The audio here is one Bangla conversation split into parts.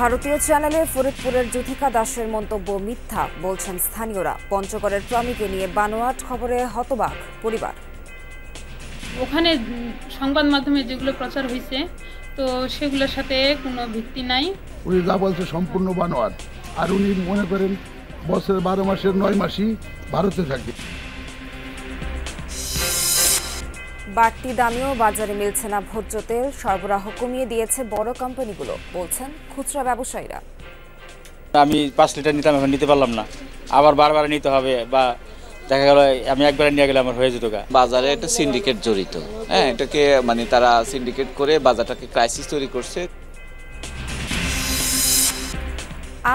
ভারতীয় চ্যানেলে ফরিদপুরের যুথিকা দাসের মন্তব্য মিথ্যা বলছেন স্থানীয়রা। পঞ্চগড়ের প্রমিকে নিয়ে বানোয়াট খবরে হতবাক পরিবার। ওখানে সংবাদ মাধ্যমে যেগুলো প্রচার হয়েছে তো সেগুলোর সাথে কোনো ভিত্তি নাই। উনি যা বলছে সম্পূর্ণ বানোয়াট। আর উনি মনে করেন বছরের 12 মাসের 9 মাসই ভারতে থাকে। বাড়তি দামেও বাজারে মিলছে না ভোজ্য তেল, সরবরাহ কমিয়ে দিয়েছে বড় কোম্পানিগুলো, বলছেন খুচরা ব্যবসায়ীরা। আমি 5 লিটার নিতাম, এখন নিতে পারলাম না, আবার বারবার নিতে হবে, বা দেখা গেল আমি একবার নিয়ে গেলে আমার হয়ে যেত। বাজারে একটা সিন্ডিকেট জড়িত, এটাকে মানে তারা সিন্ডিকেট করে বাজারটাকে ক্রাইসিস তৈরি করছে।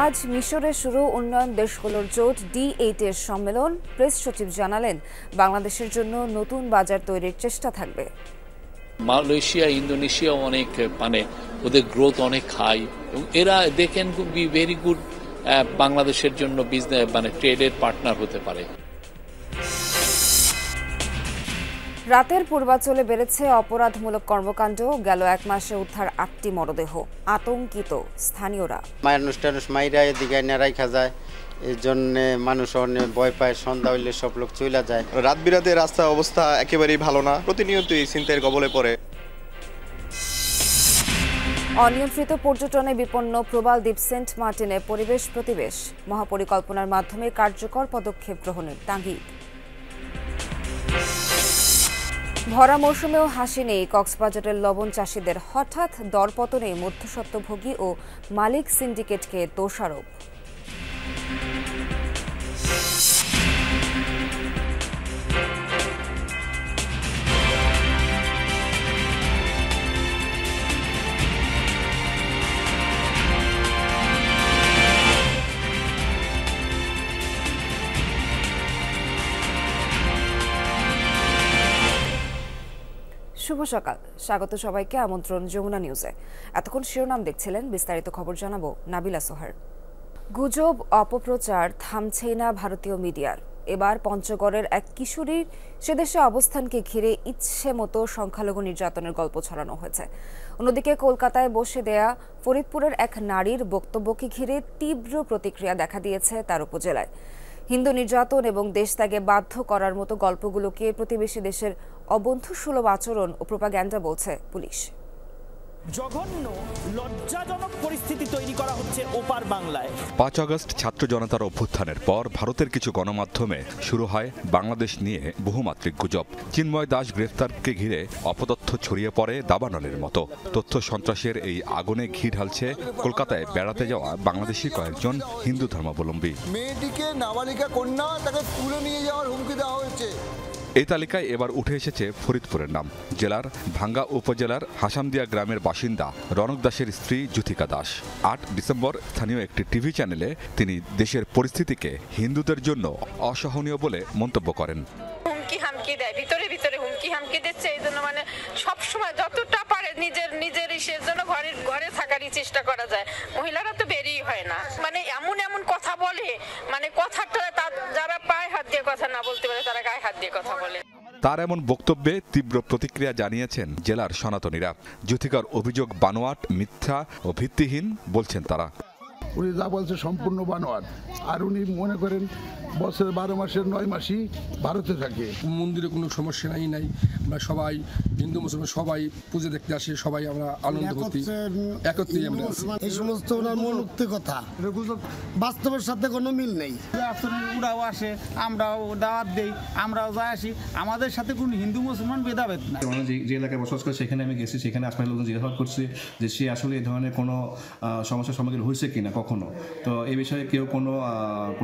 আজ মিশরে শুরু উন্নয়ন দেশগুলোর জোট D8 এর সম্মেলন। প্রেস সচিব জানালেন, বাংলাদেশের জন্য নতুন বাজার তৈরির চেষ্টা থাকবে। মালয়েশিয়া, ইন্দোনেশিয়া অনেক মানে ওদের গ্রোথ অনেক হাই, এবং এরা they can be very good বাংলাদেশের জন্য বিজনেস মানে ট্রেডের পার্টনার হতে পারে। রাতের পূর্বাঞ্চলে বেড়েছে অপরাধমূলক কর্মকাণ্ড। গেল 1 মাসে উদ্ধার 8টি মরদেহ। আতঙ্কিত স্থানীয়রা। মানুষ মাইরা এদিকে রাইখা যায়, এই জন্য মানুষ অনেক ভয় পায়। সন্ধ্যা হইলে সব লোক চলে যায়। রাত বিরাতে রাস্তার অবস্থা একেবারেই ভালো না, প্রতিনিয়তই ছিনতাইয়ের কবলে পড়ে। অনিয়ন্ত্রিত পর্যটনে বিপন্ন প্রবাল দ্বীপ সেন্ট মার্টিনে পরিবেশ প্রতিবেশ মহাপরিকল্পনার মাধ্যমে কার্যকর পদক্ষেপ গ্রহণের তাগিদ। ভরা মৌসুমেও হাসি নেই কক্সবাজারের লবণ চাষিদের। হঠাৎ দরপতনে মধ্যস্বত্বভোগী ও মালিক সিন্ডিকেটকে দোষারোপ। শুভ সকাল, স্বাগত সবাইকে। আমন্ত্রণ যমুনা নিউজে। এতক্ষণ শিরোনাম দেখছিলেন, বিস্তারিত খবর জানাবো নাবিলা সোহার। গুজব, অপপ্রচার থামছেই না ভারতীয় মিডিয়ার। এবার পঞ্চগড়ের এক কিশোরীর সেদেশে অবস্থানকে ঘিরে ইচ্ছে মতো সংখ্যালঘু নির্যাতনের গল্প ছড়ানো হয়েছে। অন্যদিকে কলকাতায় বসে দেয়া ফরিদপুরের এক নারীর বক্তব্যকে ঘিরে তীব্র প্রতিক্রিয়া দেখা দিয়েছে তার উপজেলায়। হিন্দু নির্যাতন এবং দেশত্যাগে বাধ্য করার মতো গল্পগুলোকে প্রতিবেশী দেশের অবন্ধুসুলভ আচরণ ও প্রোপাগ্যান্ডা বলছে পুলিশ। জঘন্য, লজ্জাজনক পরিস্থিতি তৈরি করা হচ্ছে ওপার বাংলায়। 5 আগস্ট ছাত্র জনতার অভ্যুত্থানের পর ভারতের কিছু গণমাধ্যমে শুরু হয় বাংলাদেশ নিয়ে বহুমাত্রিক গুজব। চিন্ময় দাস গ্রেফতারকে ঘিরে অপতথ্য ছড়িয়ে পড়ে দাবানলের মতো। তথ্য সন্ত্রাসের এই আগুনে ঘি ঢালছে কলকাতায় বেড়াতে যাওয়া বাংলাদেশি কয়েকজন হিন্দু ধর্মাবলম্বী। মেয়েটিকে নাবালিকা কন্যা, তাকে তুলে নিয়ে যাওয়ার হুমকি দেওয়া হয়েছে। এই তালিকায় এবার উঠে এসেছে ফরিদপুরের নাম। জেলার ভাঙ্গা উপজেলার হাসামদিয়া গ্রামের বাসিন্দা রনক দাসের স্ত্রী যুথিকা দাস। 8 ডিসেম্বর স্থানীয় একটি টিভি চ্যানেলে তিনি দেশের পরিস্থিতিকে হিন্দুদের জন্য অসহনীয় বলে মন্তব্য করেন। হুমকি হামকি দেয়, ভিতরে ভিতরে হুমকি হামকি দিচ্ছে। এই জন্য মানে সবসময় যতটা পারে নিজের ইসের জন্য ঘরে থাকারই চেষ্টা করা যায়। মহিলারা তো বেরিয়ে হয় না, মানে এমন কথা বলে, মানে কথাটা যারা পায়ে হাত দিয়ে কথা না বলতে পারে তারা গায়ে হাত দিয়ে কথা বলে। তার এমন বক্তব্যে তীব্র প্রতিক্রিয়া জানিয়েছেন জেলার সনাতনীরা। যুথিকার অভিযোগ বানোয়াট, মিথ্যা ও ভিত্তিহীন বলছেন তারা। উনি যা বলছে সম্পূর্ণ বানোয়াট। আর উনি মনে করেন বছরের 12 মাসের 9 মাসই ভারতে থাকে। মন্দিরে কোনো সমস্যা নাই। আমরা সবাই হিন্দু মুসলমান সবাই পুজো দেখতে আসি, সবাই আমরা আনন্দ করতে একত্রে আমরা। এই সমস্ত ওনার মনোক্তি কথা, বাস্তবের সাথে কোনো মিল নেই। ওরাও আসে, আমরাও দাওয়াত দেই, আমরাও যাই আসি, আমাদের সাথে কোনো হিন্দু মুসলমান ভেদাভেদ না। যে এলাকায় বসবাস করে সেখানে আমি গেছি, সেখানে আসলে লোকজন জিজ্ঞাসা করছে যে সে আসলে এই ধরনের কোনো সমস্যার সম্মুখীন হয়েছে কিনা কখনো। তো এই বিষয়ে কেউ কোনো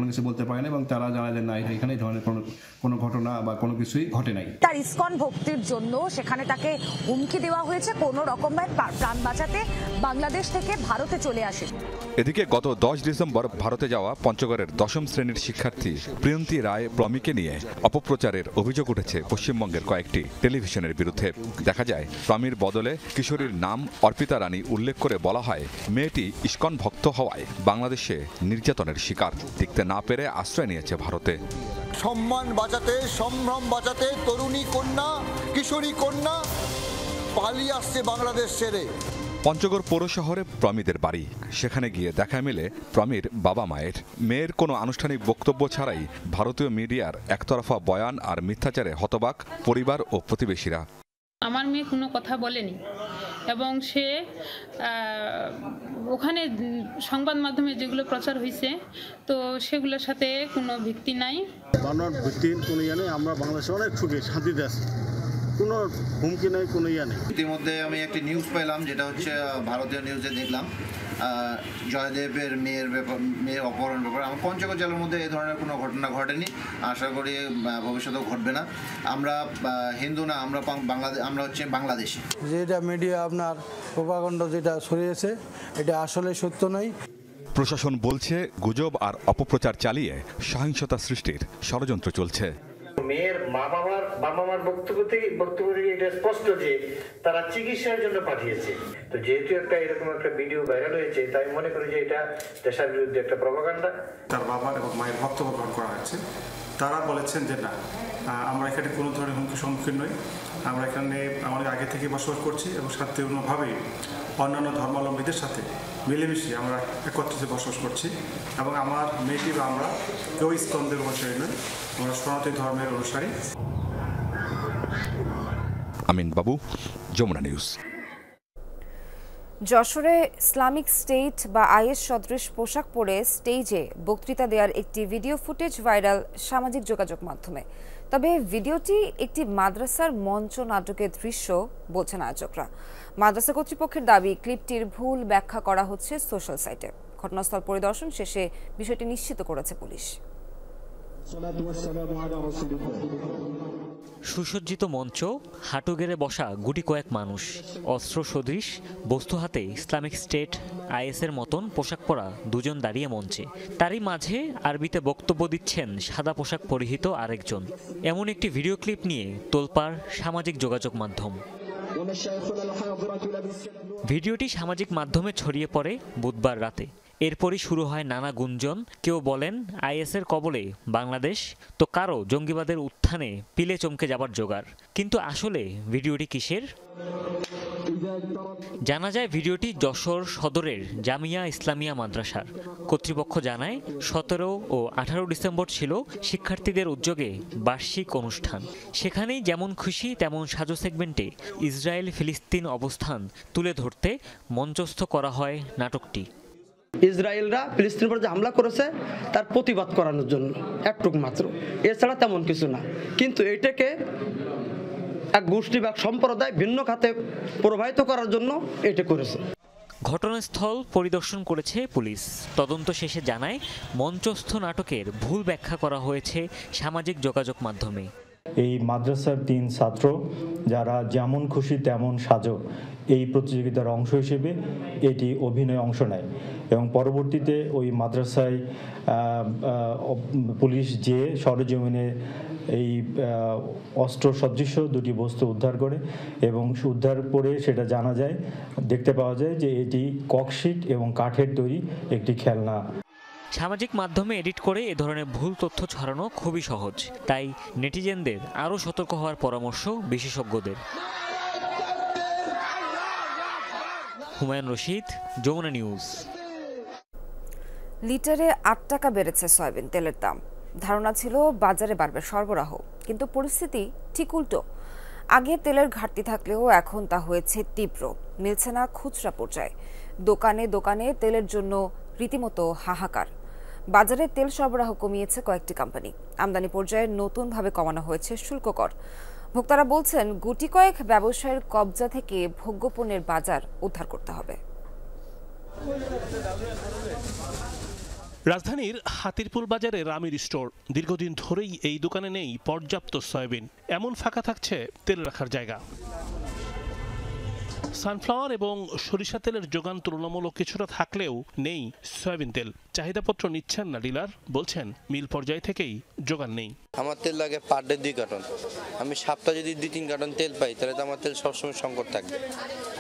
কিছু বলতে পারে না, এবং তারা জানা যায় না এখানে এই ধরনের কোনো ঘটনা বা কোনো কিছুই ঘটে নাই। তার ইসকন ভক্তির জন্য সেখানে তাকে হুমকি দেওয়া হয়েছে কোনো রকমভাবে প্রাণ বাঁচাতে বাংলাদেশ থেকে ভারতে চলে আসে। এদিকে গত 10 ডিসেম্বর ভারতে যাওয়া পঞ্চগড়ের 10ম শ্রেণীর শিক্ষার্থী প্রিয়ন্তী রায় প্রমিকে নিয়ে অপপ্রচারের অভিযোগ উঠেছে পশ্চিমবঙ্গের কয়েকটি টেলিভিশনের বিরুদ্ধে। দেখা যায় প্রমির বদলে কিশোরীর নাম অর্পিতা রানী উল্লেখ করে বলা হয় মেয়েটি ইসকন ভক্ত হওয়ায় বাংলাদেশে নির্যাতনের শিকার। টিকতে না পেরে আশ্রয় নিয়েছে ভারতে। সম্মান বাঁচাতে, সম্ভ্রম বাঁচাতে তরুণী কন্যা, কিশোরী কন্যা পালিয়ে আসছে বাংলাদেশ ছেড়ে। পঞ্চগড় পৌর শহরে প্রমিদের বাড়ি। সেখানে গিয়ে দেখা মেলে প্রমির বাবা মায়ের। মেয়ের কোনো আনুষ্ঠানিক বক্তব্য ছাড়াই ভারতীয় মিডিয়ার একতরফা বয়ান আর মিথ্যাচারে হতবাক পরিবার ও প্রতিবেশীরা। আমার মেয়ে কোনো কথা বলেনি এবং সে ওখানে সংবাদ মাধ্যমে যেগুলো প্রচার হয়েছে তো সেগুলোর সাথে কোনো ভিত্তি নাই। বানোয়াট ভিত্তির কোনো ইয়ে নেই। আমরা বাংলাদেশে অনেক সুখে শান্তিতে আছি, কোনো হুমকি নেই, কোনো ইয়ে নেই। ইতিমধ্যে আমি একটি নিউজ পেলাম, যেটা হচ্ছে ভারতীয় নিউজে দেখলাম জয়দেবের মেয়ের অপহরণ ব্যাপারে। আমার পঞ্চগড় জেলার মধ্যে এই ধরনের কোনো ঘটনা ঘটেনি, আশা করি ভবিষ্যতেও ঘটবে না। আমরা হিন্দু না, আমরা হচ্ছে বাংলাদেশি। যেটা মিডিয়া আপনার প্রোপাগান্ডা যেটা ছড়িয়েছে এটা আসলে সত্য নয়। প্রশাসন বলছে গুজব আর অপপ্রচার চালিয়ে সহিংসতা সৃষ্টির ষড়যন্ত্র চলছে। মেয়ের বাবা মার বক্তব্য থেকে এটা স্পষ্ট যে তারা চিকিৎসার জন্য পাঠিয়েছে। তো যেহেতু এরকম একটা ভিডিও ভাইরাল হয়েছে, তাই মনে করি যে এটা দেশের বিরুদ্ধে একটা প্রপাগান্ডা। তার বাবার এবং মায়ের বক্তব্য গ্রহণ করা হয়েছে। তারা বলেছেন যে না, আমরা এখানে কোনো ধরনের হুমকির সম্মুখীন নই। আমরা এখানে অনেক আগে থেকে বসবাস করছি এবং শান্তিপূর্ণভাবেই অন্যান্য ধর্মাবলম্বীদের সাথে মিলেমিশে আমরা একত্রিত বসবাস করছি এবং আমার মেয়েটি বা আমরা কেউ স্কন্দের অনুসারী নই, আমরা সনাতনী ধর্মের অনুসারী। আমিন বাবু, যমুনা নিউজ। যশোরে ইসলামিক স্টেট বা আইএস সদৃশ পোশাক পরে স্টেজে বক্তৃতা দেওয়ার একটি ভিডিও ফুটেজ ভাইরাল সামাজিক যোগাযোগ মাধ্যমে। তবে ভিডিওটি একটি মাদ্রাসার মঞ্চ নাটকের দৃশ্য বলছেন আয়োজকরা। মাদ্রাসা কর্তৃপক্ষের দাবি, ক্লিপটির ভুল ব্যাখ্যা করা হচ্ছে সোশ্যাল সাইটে। ঘটনাস্থল পরিদর্শন শেষে বিষয়টি নিশ্চিত করেছে পুলিশ। সুসজ্জিত মঞ্চ, হাঁটু গেড়ে বসা গুটি কয়েক মানুষ, অস্ত্র সদৃশ বস্তু হাতে ইসলামিক স্টেট আইএসের মতন পোশাক পরা দুজন দাঁড়িয়ে মঞ্চে। তারই মাঝে আরবিতে বক্তব্য দিচ্ছেন সাদা পোশাক পরিহিত আরেকজন। এমন একটি ভিডিও ক্লিপ নিয়ে তোলপাড় সামাজিক যোগাযোগ মাধ্যম। ভিডিওটি সামাজিক মাধ্যমে ছড়িয়ে পড়ে বুধবার রাতে। এরপরই শুরু হয় নানা গুঞ্জন। কেউ বলেন আইএসের কবলে বাংলাদেশ, তো কারো জঙ্গিবাদের উত্থানে পিলে চমকে যাবার জোগাড়। কিন্তু আসলে ভিডিওটি কিসের? জানা যায় ভিডিওটি যশোর সদরের জামিয়া ইসলামিয়া মাদ্রাসার। কর্তৃপক্ষ জানায় 17 ও 18 ডিসেম্বর ছিল শিক্ষার্থীদের উদ্যোগে বার্ষিক অনুষ্ঠান। সেখানেই যেমন খুশি তেমন সাজো সেগমেন্টে ইসরায়েল ফিলিস্তিন অবস্থান তুলে ধরতে মঞ্চস্থ করা হয় নাটকটি। ইসরায়েলরা ফিলিস্তিনের উপর যে হামলা করেছে তার প্রতিবাদ করানোর জন্য একটুক মাত্র, এছাড়া তেমন কিছু না। কিন্তু এটাকে এক গোষ্ঠী বা সম্প্রদায় ভিন্ন খাতে প্রবাহিত করার জন্য এটা করেছে। ঘটনাস্থল পরিদর্শন করেছে পুলিশ। তদন্ত শেষে জানায় মঞ্চস্থ নাটকের ভুল ব্যাখ্যা করা হয়েছে সামাজিক যোগাযোগ মাধ্যমে। এই মাদ্রাসার 3 ছাত্র যারা যেমন খুশি তেমন সাজো এই প্রতিযোগিতার অংশ হিসেবে এটি অভিনয়ে অংশ নেয় এবং পরবর্তীতে ওই মাদ্রাসায় পুলিশ যে সরেজমিনে এই অস্ত্র সদৃশ দুটি বস্তু উদ্ধার করে এবং উদ্ধার করে সেটা জানা যায়, দেখতে পাওয়া যায় যে এটি ককশিট এবং কাঠের তৈরি একটি খেলনা। সামাজিক মাধ্যমে এডিট করে এ ধরনের ভুল তথ্য ছড়ানো খুবই সহজ, তাই নেটিজেনদের আরও সতর্ক হওয়ার পরামর্শ বিশেষজ্ঞদের। হুমায়ুন রশিদ, যমুনা নিউজ। লিটারে 8 টাকা বেড়েছে সয়াবিন তেলের দাম। ধারণা ছিল বাজারে বাড়বে সরবরাহ, কিন্তু পরিস্থিতি ঠিক উল্টো। আগে তেলের ঘাটতি থাকলেও এখন তা হয়েছে তীব্র, মিলছে না খুচরা পর্যায়ে। দোকানে দোকানে তেলের জন্য রীতিমতো হাহাকার। বাজারে তেল সরবরাহ কমিয়েছে কয়েকটি কোম্পানি। আমদানি পর্যায়ে নতুনভাবে কমানো হয়েছে শুল্ক কর। ভোক্তারা বলছেন, গুটি কয়েক ব্যবসায়ীর কবজা থেকে ভোগ্যপণ্যের বাজার উদ্ধার করতে হবে। রাজধানীর হাতিরপুল বাজারে রামির স্টোর। দীর্ঘদিন ধরেই এই দোকানে নেই পর্যাপ্ত সয়াবিন, এমন ফাঁকা থাকছে তেল রাখার জায়গা। সানফ্লাওয়ার এবং সরিষা তেলের যোগান তুলনামূলক কিছুটা থাকলেও নেই সয়াবিন তেল। চাহিদাপত্র নিচ্ছেন না ডিলার, বলছেন মিল পর্যায় থেকেই যোগান নেই। আমার তেল লাগে পার ডে 2 কার্টন। আমি সপ্তাহে যদি 2-3 কার্টন তেল পাই তাহলে তো আমার তেল সবসময় সংকট থাকবে।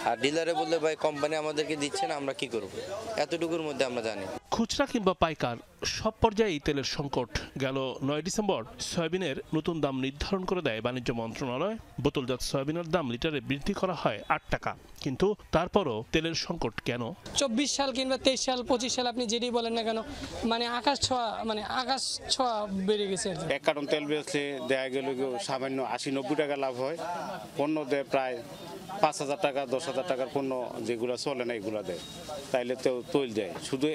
আর ডিলারে বললে ভাই কোম্পানি আমাদেরকে দিচ্ছে না, আমরা কি করব? এতটুকুর মধ্যে আমরা জানি। খুচরা কিংবা পাইকার সব পর্যায়েই তেলের সংকট। গেল ৯ ডিসেম্বর সয়াবিনের নতুন দাম নির্ধারণ করে দেয় বাণিজ্য মন্ত্রণালয়। বোতলজাত সয়াবিনের দাম লিটারে বৃদ্ধি করা হয় ৮ টাকা, কিন্তু তারপরও তেলের সংকট কেন? ২৪ সাল কিংবা ২৩ সাল ২৫ সাল আপনি যেটি বলেন না কেন, আকাশ ছোঁয়া বেড়ে গেছে। ১ কার্টন তেল বেচলে দেখা গেল সামান্য ৮০-৯০ টাকা লাভ হয়, পণ্য দেয় প্রায় ৫,০০০ টাকা ১০,০০০ টাকার পণ্য যেগুলো চলে না এগুলো দেয়, তাইলে তো তৈল দেয়। শুধু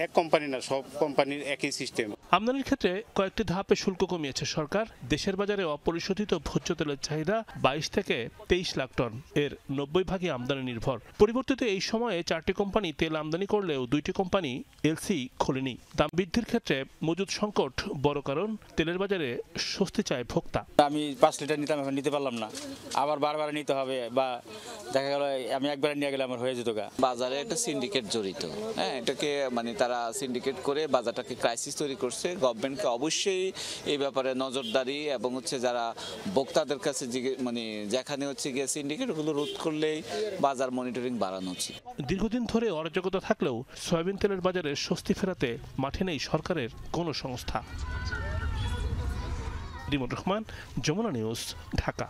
এক কোম্পানি না, সব কোম্পানির একই সিস্টেম। আমদানির ক্ষেত্রে কয়েকটি ধাপে শুল্ক কমিয়েছে সরকার। দেশের বাজারে অপরিশোধিত ভোজ্য তেলের চাহিদা ২২ থেকে ২৩ লাখ টন, এর ৯০ ভাগই আমদানি নির্ভর। পরিবর্তিত এই সময়ে ৪টি কোম্পানি তেল আমদানি করলেও ২টি কোম্পানি এলসি খোলেনি। দাম বৃদ্ধির ক্ষেত্রে মজুদ সংকট বড় কারণ। তেলের বাজারে স্বস্তি চায় ভোক্তা। আমি ৫ লিটার নিতাম, এখন নিতে পারলাম না, আবার বারবার নিতে হবে, বা দেখা গেল আমি একবার নিয়ে গেলে আমার হয়ে যেত গা। বাজারে একটা সিন্ডিকেট জড়িত, হ্যাঁ, এটাকে তারা সিন্ডিকেট করে বাজারটাকে ক্রাইসিস তৈরি করছে। গভর্নমেন্টকে অবশ্যই এই ব্যাপারে নজরদারি এবং যারা ভোক্তাদের কাছে যেখানে গিয়ে সিন্ডিকেটগুলো রোধ করলেই বাজার মনিটরিং বাড়ানো উচিত। দীর্ঘদিন ধরে অরাজকতা থাকলেও সয়াবিন তেলের বাজারে স্বস্তি ফেরাতে মাঠে নেই সরকারের কোনো সংস্থা। রিমন রহমান, যমুনা নিউজ, ঢাকা।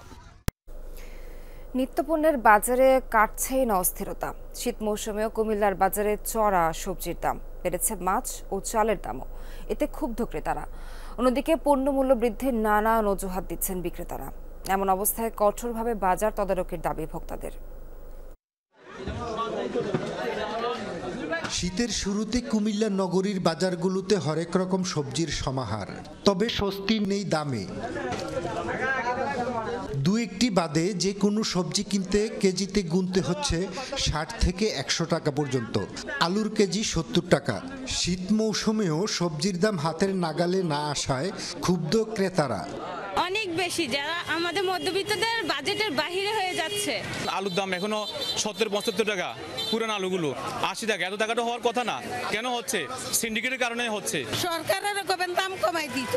নিত্যপণ্যের বাজারে কাটছেই না অস্থিরতা। শীত মৌসুমেও কুমিল্লার বাজারে চড়া সবজির দাম, বেড়েছে মাছ ও চালের দামও। এতে ক্ষুব্ধ ক্রেতারা। অন্যদিকে পণ্যমূল্য বৃদ্ধির নানান অজুহাত দিচ্ছেন বিক্রেতারা। এমন অবস্থায় কঠোরভাবে বাজার তদারকির দাবি ভোক্তাদের। শীতের শুরুতে কুমিল্লা নগরীর বাজারগুলোতে হরেক রকম সবজির সমাহার, তবে স্বস্তি নেই দামে। দু একটি বাদে যে কোনো সবজি কিনতে কেজিতে গুনতে হচ্ছে ৬০ থেকে ১০০ টাকা পর্যন্ত। আলুর কেজি ৭০ টাকা। শীত মৌসুমেও সবজির দাম হাতের নাগালে না আসায় ক্ষুব্ধ ক্রেতারা। অনেক বেশি, যারা আমাদের মধ্যবিত্তদের বাজেটের বাহিরে হয়ে যাচ্ছে। আলুর দাম এখনো ৭০-৭৫ টাকা, পুরান আলুগুলো ৮০ টাকা। এত টাকাটা হওয়ার কথা না, কেন হচ্ছে? সিন্ডিকেটের কারণে হচ্ছে। সরকারের দাম কমাই দিত,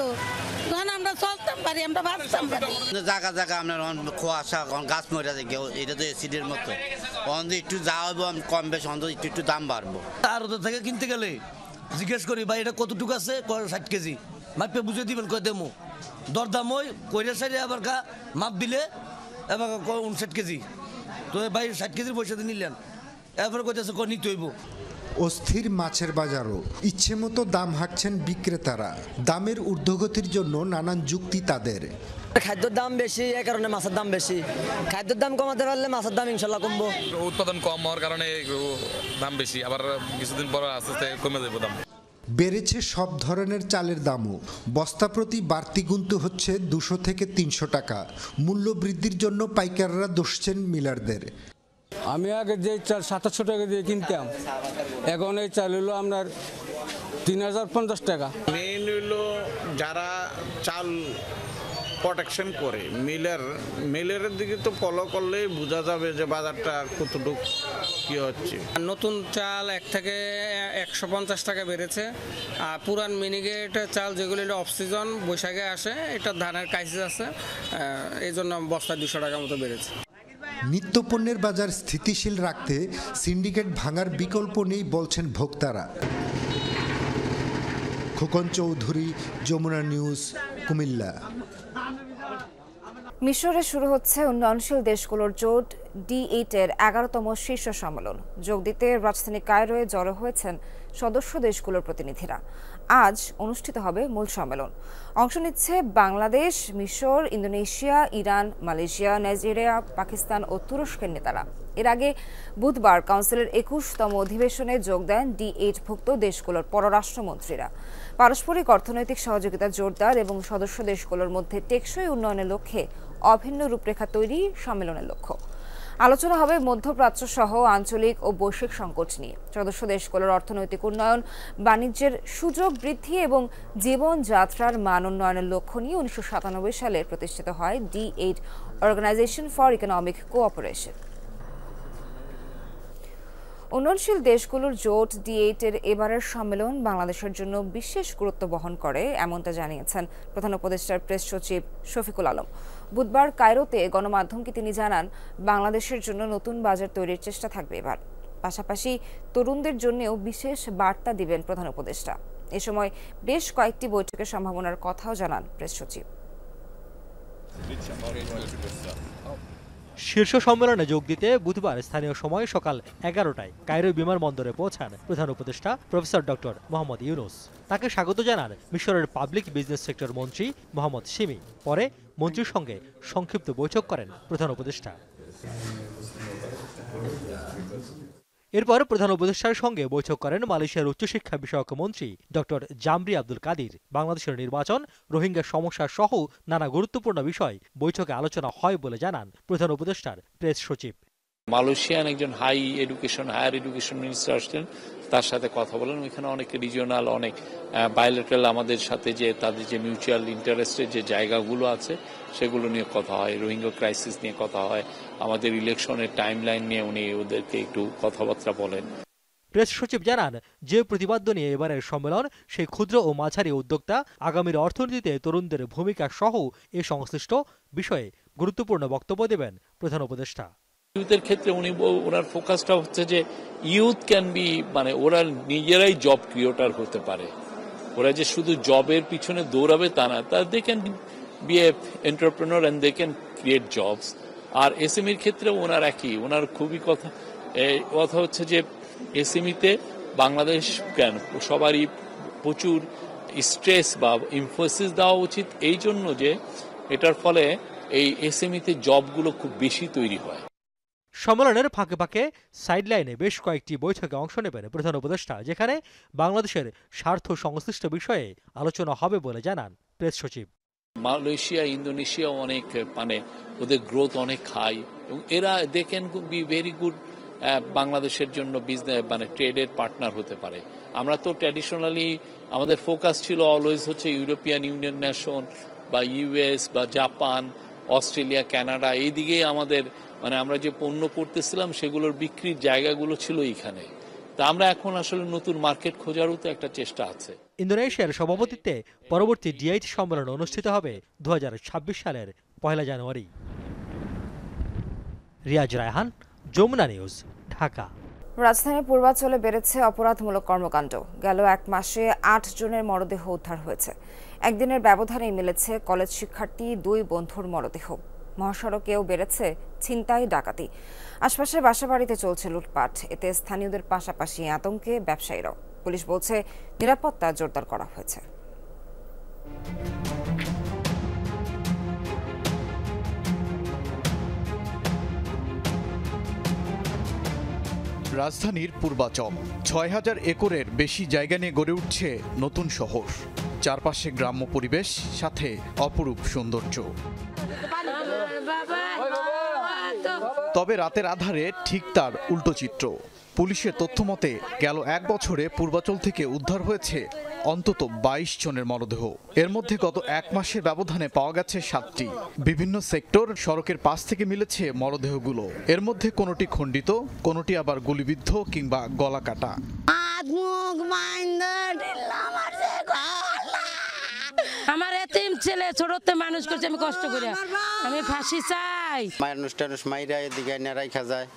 তখন আমরা চলতাম পারি, আমরা বাঁচতাম পারি। জায়গা জায়গা আপনার কুয়াশা গাছ মরে যায়, এটা তো এসিডের মতো। একটু যা হইব কম বেশ অন্তত একটু দাম বাড়বো। আর ওদের থেকে কিনতে গেলে জিজ্ঞেস করি ভাই এটা কতটুকু আছে, ৬০ কেজি মাপে বুঝে দিবেন, কয় দেমো দরদাম ওই কইরে সাইডে আবার মাপ দিলে এবার ৫৯ কেজি, তো ভাই ৬০ কেজির পয়সা দিয়ে নিলেন, এরপরে কইতেছে নিতে হইব। অস্থির মাছের বাজারও ইচ্ছে মতো দাম হাঁকছেন বিক্রেতারা। দামের ঊর্ধ্বগতির জন্য নানান যুক্তি তাদের। খাদ্যের দাম বেশি, এ কারণে মাছের দাম বেশি। খাদ্যের দাম কমাতে পারলে মাছের দাম ইনশাল্লাহ কমবো। উৎপাদন কম হওয়ার কারণে দাম বেশি, আবার কিছুদিন পর আস্তে আস্তে কমে যাবে দাম। বেড়েছে সব ধরনের চালের দামও। বস্তা প্রতি বাড়তি গুনতে হচ্ছে ২০০ থেকে ৩০০ টাকা। মূল্য বৃদ্ধির জন্য পাইকাররা দোষছেন মিলারদের। আমি আগে যে চাল ৭০০ টাকা দিয়ে কিনতাম, এখন এই চাল হলো আপনার ৩,০৫০ টাকা। মেইন হলো যারা চাল প্রোটেকশন করে মিলের দিকে তো ফলো করলেই বোঝা যাবে যে বাজারটা কতটুকু কি হচ্ছে। নতুন চাল ১ থেকে ১৫০ টাকা বেড়েছে, আর পুরান মিনিগেট চাল যেগুলো অফ সিজন বৈশাখে আসে, এটা ধানের ক্রাইসিস আছে, এই জন্য বস্তা ২০০ টাকার মতো বেড়েছে। নিত্যপণ্যের বাজার স্থিতিশীল রাখতে সিন্ডিকেট ভাঙার বিকল্প নেই বলছেন ভোক্তারা। খোকন চৌধুরী, যমুনা নিউজ, কুমিল্লা। মিশরে শুরু হচ্ছে উন্নয়নশীল দেশগুলোর জোট D8 এর ১১তম শীর্ষ সম্মেলন। যোগ দিতে রাজধানী কায়রোয় জড়ো হয়েছেন সদস্য দেশগুলোর প্রতিনিধিরা। আজ অনুষ্ঠিত হবে মূল সম্মেলন। অংশ নিচ্ছে বাংলাদেশ, মিশর, Indonesia, Iran, Malaysia, Nigeria, Pakistan ও তুরস্কের নেতারা। এর আগে বুধবার কাউন্সিলের ২১তম অধিবেশনে যোগ দেন D8ভুক্ত দেশগুলোর পররাষ্ট্রমন্ত্রীরা। পারস্পরিক অর্থনৈতিক সহযোগিতা জোরদার এবং সদস্য দেশগুলোর মধ্যে টেকসই উন্নয়নের লক্ষ্যে অভিন্ন রূপরেখা তৈরি সম্মেলনের লক্ষ্য। আলোচনা হবে মধ্যপ্রাচ্য সহ আঞ্চলিক ও বৈশ্বিক সংকট নিয়ে। সদস্য দেশগুলোর অর্থনৈতিক উন্নয়ন, বাণিজ্যের সুযোগ বৃদ্ধি এবং জীবনযাত্রার মান উন্নয়নের লক্ষ্য নিয়ে ১৯৯৭ সালে প্রতিষ্ঠিত হয় D8 organisation for economic cooperation. উন্নয়নশীল দেশগুলোর জোট D8 এর এবারের সম্মেলন বাংলাদেশের জন্য বিশেষ গুরুত্ব বহন করে, এমনটা জানিয়েছেন প্রধান উপদেষ্টার প্রেস সচিব শফিকুল আলম। বুধবার কায়রোতে গণমাধ্যমকে তিনি জানান, বাংলাদেশের জন্য নতুন বাজার তৈরির চেষ্টা থাকবে এবার। পাশাপাশি তরুণদের জন্যও বিশেষ বার্তা দিবেন প্রধান উপদেষ্টা। এ সময় বেশ কয়েকটি বৈঠকের সম্ভাবনার কথাও জানান প্রেস সচিব। শীর্ষ সম্মেলনে যোগ দিতে বুধবার স্থানীয় সময় সকাল 11টায় কায়রো বিমানবন্দরে পৌঁছান প্রধান উপদেষ্টা প্রফেসর ডক্টর মোহাম্মদ ইউনুস। তাকে স্বাগত জানান মিশরের পাবলিক বিজনেস সেক্টর মন্ত্রী মোহাম্মদ শিমি। পরে মন্ত্রীর সঙ্গে সংক্ষিপ্ত বৈঠক করেন প্রধান উপদেষ্টা। এরপর প্রধান উপদেষ্টার সঙ্গে বৈঠক করেন মালয়েশিয়ার উচ্চশিক্ষা বিষয়ক মন্ত্রী ডক্টর জামরি আব্দুল কাদির। বাংলাদেশের নির্বাচন, রোহিঙ্গা সমস্যা সহ নানা গুরুত্বপূর্ণ বিষয় বৈঠকে আলোচনা হয় বলে জানান প্রধান উপদেষ্টার প্রেস সচিব। মালয়েশিয়ান একজন হায়ার এডুকেশন মিনিস্টার আসছেন, তার সাথে কথা বলেন। ওইখানে অনেক রিজিওনাল, অনেক বায়োলেটারাল আমাদের সাথে যে তাদের যে মিউচুয়াল ইন্টারেস্টের যে জায়গাগুলো আছে সেগুলো নিয়ে কথা হয়। রোহিঙ্গা ক্রাইসিস নিয়ে কথা হয়, আমাদের ইলেকশনের টাইমলাইন নিয়ে উনি ওদেরকে একটু কথাবার্তা বলেন। প্রেস সচিব জানান, যে প্রতিপাদ্য নিয়ে এবারের সম্মেলন সেই ক্ষুদ্র ও মাঝারি উদ্যোক্তা, আগামীর অর্থনীতিতে তরুণদের ভূমিকা সহ এ সংশ্লিষ্ট বিষয়ে গুরুত্বপূর্ণ বক্তব্য দেবেন প্রধান উপদেষ্টা। ইউথের ক্ষেত্রে ওনার ফোকাসটা হচ্ছে যে ইউথ ক্যান বি, মানে ওরা নিজেরাই জব ক্রিয়েটর হতে পারে। ওরা যে শুধু জবের পিছনে দৌড়াবে তা না, they can be a entrepreneur and they can create jobs. আর এসএমইর ক্ষেত্রে ওনার খুবই কথা হচ্ছে যে এসএমইতে বাংলাদেশ কেন সবারই প্রচুর স্ট্রেস বা ইমফোসিস দেওয়া উচিত, এই জন্য যে এটার ফলে এই এসএমইতে জবগুলো খুব বেশি তৈরি হয়। সম্মেলনের ফাঁকে ফাঁকে সাইডলাইনে বেশ কয়েকটি বৈঠকে অংশ নেবেন প্রধান উপদেষ্টা, যেখানে বাংলাদেশের স্বার্থ সংশ্লিষ্ট বিষয়ে আলোচনা হবে বলে জানান প্রেস সচিব। মালয়েশিয়া, ইন্দোনেশিয়া অনেক, মানে ওদের গ্রোথ অনেক হাই এবং এরা they can be very good বাংলাদেশের জন্য বিজনেস, মানে ট্রেডের পার্টনার হতে পারে। আমরা তো ট্র্যাডিশনালি আমাদের ফোকাস ছিল অলওয়েজ হচ্ছে ইউরোপিয়ান ইউনিয়ন নেশন বা ইউএস বা জাপান, অস্ট্রেলিয়া, কানাডা, এই দিকেই আমাদের, মানে আমরা যে পণ্য করতেছিলাম সেগুলোর বিক্রির জায়গাগুলো ছিল এইখানে। তা আমরা এখন আসলে নতুন মার্কেট খোঁজারও তো একটা চেষ্টা আছে। ইন্দোনেশিয়ার সভাপতিত্বে পরবর্তী ডিআইট সম্মেলন অনুষ্ঠিত হবে 2026 সালের 1 জানুয়ারি। রিয়াজ রায়হান, যমুনা নিউজ, ঢাকা। রাজধানীর পূর্বাঞ্চলে বেড়েছে অপরাধমূলক কর্মকাণ্ড। গেল 1 মাসে 8 জনের মরদেহ উদ্ধার হয়েছে। একদিনের ব্যবধানে মিলেছে কলেজ শিক্ষার্থী 2 বন্ধুর মরদেহ। মহাসড়কেও বেড়েছে ছিনতাই, ডাকাতি। আশপাশের বাসাবাড়িতে চলছে লুটপাট। এতে স্থানীয়দের পাশাপাশি আতঙ্কে ব্যবসায়ীরাও। পুলিশ বলছে নিরাপত্তা জোরদার করা হয়েছে। রাজধানীর পূর্বাচল ৬,০০০ একরের বেশি জায়গা নিয়ে গড়ে উঠছে নতুন শহর। চারপাশে গ্রাম্য পরিবেশ, সাথে অপরূপ সৌন্দর্য। তবে রাতের আধারে ঠিক তার উল্টো চিত্র। পুলিশের তথ্য মতে গেল 1 বছরে পূর্বাচল থেকে উদ্ধার হয়েছে অন্তত 22 জনের মরদেহ। এর মধ্যে গত 1 মাসের ব্যবধানে পাওয়া গেছে 7টি। বিভিন্ন সেক্টর, সড়কের পাশ থেকে মিলেছে মরদেহগুলো। এর মধ্যে কোনোটি খণ্ডিত, কোনোটি আবার গুলিবিদ্ধ কিংবা গলা কাটা। আমার এতিম ছেলে ছোটতে মানুষ করছে, আমি কষ্ট করে, আমি ফাঁসি চাই। মানুষ টানুষ মাইরা এদিকে রাইখা যায়,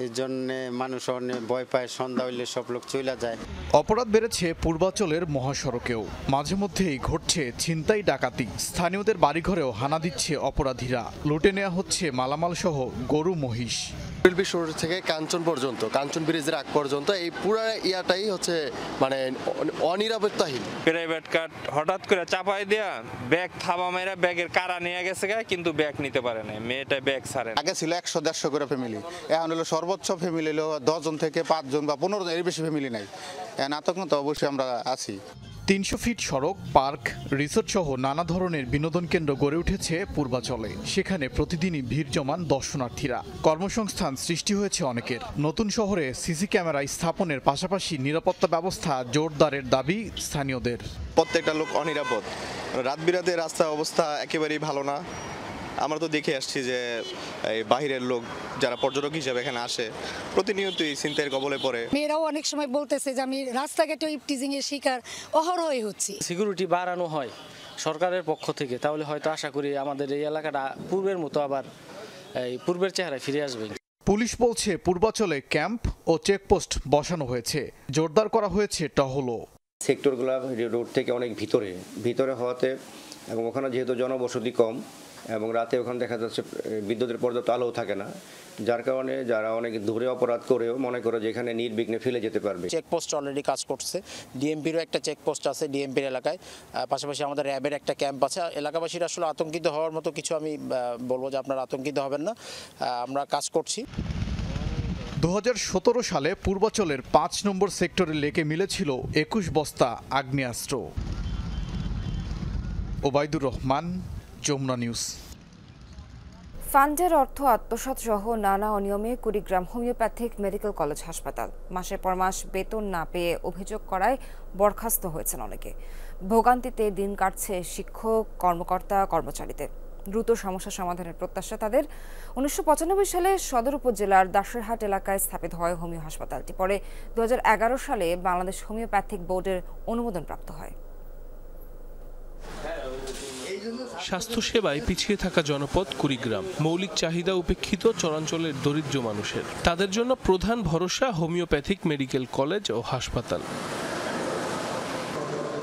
এই জন্য মানুষ অনেক ভয় পায়। সন্ধ্যা হইলে সব লোক চলে যায়। অপরাধ বেড়েছে পূর্বাচলের মহাসড়কেও। মাঝে মধ্যেই ঘটছে ছিনতাই, ডাকাতি। স্থানীয়দের বাড়িঘরেও হানা দিচ্ছে অপরাধীরা। লুটে নেওয়া হচ্ছে মালামাল সহ গরু, মহিষ। রেলওয়ে শহর থেকে কাঞ্চন পর্যন্ত, কাঞ্চন ব্রিজের আগ পর্যন্ত এই পুরো ইয়াটাই হচ্ছে মানে অনিরাপত্তাহীন। প্রাইভেট কার হঠাৎ করে চাপাই দেয়া ব্যাগ থাবা মেরা ব্যাগের কারা নিয়ে গেছে, কিন্তু ব্যাগ নিতে পারে না। মেয়েটা ব্যাগ ছাড়ে। আগে ছিল 100-150 করে ফ্যামিলি, এখন হলো সর্বোচ্চ ফ্যামিলি হলো 10 জন থেকে 5 জন বা 15 জন, এর বেশি ফ্যামিলি নাই। এখন আতঙ্ক তো অবশ্যই আমরা আছি। 300 ফিট সড়ক, পার্ক, রিসোর্ট সহ নানা ধরনের বিনোদন কেন্দ্র গড়ে উঠেছে পূর্বাচলে। সেখানে প্রতিদিনই ভিড় জমান দর্শনার্থীরা। কর্মসংস্থান সৃষ্টি হয়েছে অনেকের। নতুন শহরে সিসি ক্যামেরা স্থাপনের পাশাপাশি নিরাপত্তা ব্যবস্থা জোরদারের দাবি স্থানীয়দের। প্রত্যেকটা লোক অনিরাপদ। রাত বিরাতে রাস্তার অবস্থা একেবারেই ভালো না। আমরা তো দেখে আসছি যে এই বাহিরের লোক যারা পর্যটক হিসেবে এখানে আসে প্রতিনিয়তই ছিনতাইয়ের কবলে পড়ে। মেয়েরাও অনেক সময় বলতেছে যে আমি রাস্তাঘাটে ইপটিজিং এর শিকার অহরহই হচ্ছি। সিকিউরিটি বাড়ানো হয় সরকারের পক্ষ থেকে, তাহলে হয়তো আশা করি আমাদের এই এলাকাটা পূর্বের মতো আবার এই পূর্বের চেহারায় ফিরে আসবে। পুলিশ বলছে পূর্বাচলে ক্যাম্প ও চেকপোস্ট বসানো হয়েছে, জোরদার করা হয়েছে টহলও। সেক্টরগুলো রোড থেকে অনেক ভিতরে হওয়াতে এবং ওখানে যেহেতু জনবসতি কম এবং রাতে ওখানে দেখা যাচ্ছে বিদ্যুতের পর্যাপ্ত আলোও থাকে না, যার কারণে যারা অনেক দূরে অপরাধ করেও মনে করে যে এখানে নির্বিঘ্নে ফেলে যেতে পারবে। চেকপোস্ট অলরেডি কাজ করছে, ডিএমপিরও একটা চেকপোস্ট আছে ডিএমপির এলাকায়, পাশাপাশি আমাদের র্যাবের একটা ক্যাম্প আছে। এলাকাবাসীরা আসলে আতঙ্কিত হওয়ার মতো কিছু আমি বলবো যে আপনারা আতঙ্কিত হবেন না, আমরা কাজ করছি। 2017 সালে পূর্বাচলের 5 নম্বর সেক্টরে লেকে মিলেছিল 21 বস্তা আগ্নেয়াস্ত্র। ওবায়দুর রহমান, যমুনা নিউজ। ফান্ডের অর্থ আত্মসাৎ সহ নানা অনিয়মে কুড়িগ্রাম হোমিওপ্যাথিক মেডিকেল কলেজ হাসপাতাল মাসের পর মাস বেতন না পেয়ে অভিযোগ করায় বরখাস্ত হয়েছেন অনেকে। ভোগান্তিতে দিন কাটছে শিক্ষক, কর্মকর্তা, কর্মচারীদের। দ্রুত সমস্যা সমাধানের প্রত্যাশা তাদের। 1995 সালে সদর উপজেলার দাসেরহাট এলাকায় স্থাপিত হয় হোমিও হাসপাতালটি। পরে 2011 সালে বাংলাদেশ হোমিওপ্যাথিক বোর্ডের অনুমোদন প্রাপ্ত হয়। স্বাস্থ্যসেবায় পিছিয়ে থাকা জনপদ কুড়িগ্রাম, মৌলিক চাহিদা উপেক্ষিত চরাঞ্চলের দরিদ্র মানুষের। তাদের জন্য প্রধান ভরসা হোমিওপ্যাথিক মেডিকেল কলেজ ও হাসপাতাল।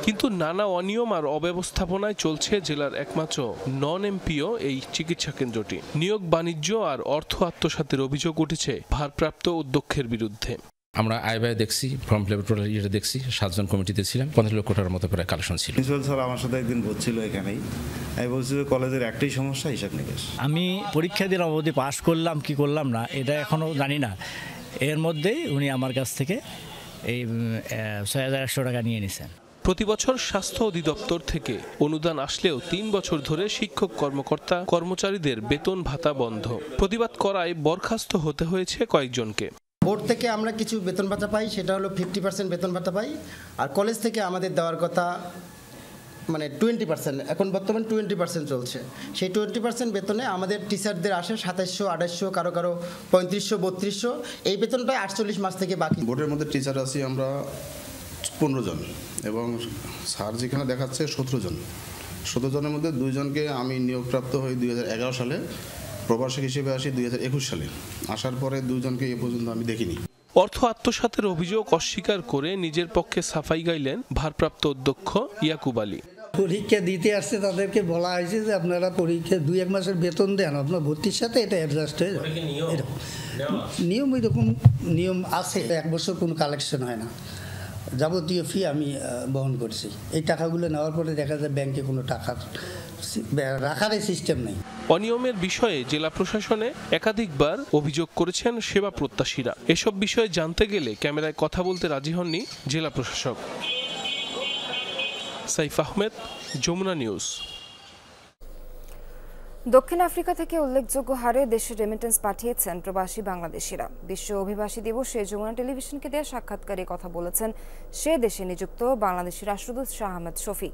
কিন্তু নানা অনিয়ম আর অব্যবস্থাপনায় চলছে জেলার একমাত্র নন এমপিও এই চিকিৎসা কেন্দ্রটি। নিয়োগ বাণিজ্য আর অর্থ আত্মসাতের অভিযোগ উঠেছে ভারপ্রাপ্ত অধ্যক্ষের বিরুদ্ধে। আমরা আয় ব্যয় দেখছি, ফর্ম ফিল আপ টোটাল ইয়েটা দেখছি, 7 জন কমিটিতে ছিলাম, 15 লক্ষ টাকার মতো প্রায় কালেকশন ছিল। প্রিন্সিপাল স্যার আমার সাথে একদিন বলছিল এখানেই, আমি বলছি যে কলেজের একটাই সমস্যা, হিসাব নিকাশ। আমি পরীক্ষা দিলাম, অবধি পাস করলাম কি করলাম না এটা এখনও জানি না। এর মধ্যেই উনি আমার কাছ থেকে এই 6100 টাকা নিয়ে নিছেন। প্রতি বছর স্বাস্থ্য অধিদপ্তর থেকে অনুদান আসলেও 3 বছর ধরে শিক্ষক, কর্মকর্তা, কর্মচারীদের বেতন ভাতা বন্ধ। প্রতিবাদ করায় বরখাস্ত হতে হয়েছে কয়েকজনকে। বোর্ড থেকে আমরা কিছু বেতন ভাতা পাই, সেটা হলো 50% বেতন ভাতা পাই, আর কলেজ থেকে আমাদের দেওয়ার কথা মানে 20%, এখন বর্তমান 20% চলছে। সেই 20% বেতনে আমাদের টিচারদের আসে 2700, 2800, কারো 3500, 3200। এই বেতনটা 48 মাস থেকে বাকি। বোর্ডের মধ্যে টিচার আছি আমরা 15 জন এবং স্যার যেখানে দেখাচ্ছে 17 জন। 17 জনের মধ্যে 2 জনকে আমি নিয়োগপ্রাপ্ত হই 2011 সালে, প্রবাসী হিসেবে আসি 2021 সালে। আসার পরে 2 জনকে এ পর্যন্ত আমি দেখিনি। অর্থ আত্মসাতের অভিযোগ অস্বীকার করে নিজের পক্ষে সাফাই গাইলেন ভারপ্রাপ্ত অধ্যক্ষ ইয়াকুব আলী। পরীক্ষা দিতে আসছে তাদেরকে বলা হয়েছে যে আপনারা পরীক্ষা 2-1 মাসের বেতন দেন, আপনার ভর্তির সাথে এটা অ্যাডজাস্ট হয়ে যাবে। নিয়ম এরকম নিয়ম আছে। 1 বছর কোনো কালেকশন হয় না, যাবতীয় ফি আমি বহন করছি। এই টাকাগুলো নেওয়ার পরে দেখা যায় ব্যাংকে কোনো টাকা রাখার সিস্টেম নেই। অনিয়মের বিষয়ে জেলা প্রশাসনে একাধিকবার অভিযোগ করেছেন সেবা প্রত্যাশীরা। এসব বিষয়ে জানতে গেলে ক্যামেরায় কথা বলতে রাজি হননি জেলা প্রশাসক। সাইফ আহমেদ, যমুনা নিউজ। দক্ষিণ আফ্রিকা থেকে উল্লেখযোগ্য হারে দেশে রেমিটেন্স পাঠিয়েছেন প্রবাসী বাংলাদেশিরা। বিশ্ব অভিবাসী দিবসে যমুনা টেলিভিশনকে দেওয়া সাক্ষাৎকারে কথা বলেছেন সে দেশে নিযুক্ত বাংলাদেশি রাষ্ট্রদূত শাহ আহমেদ শফি।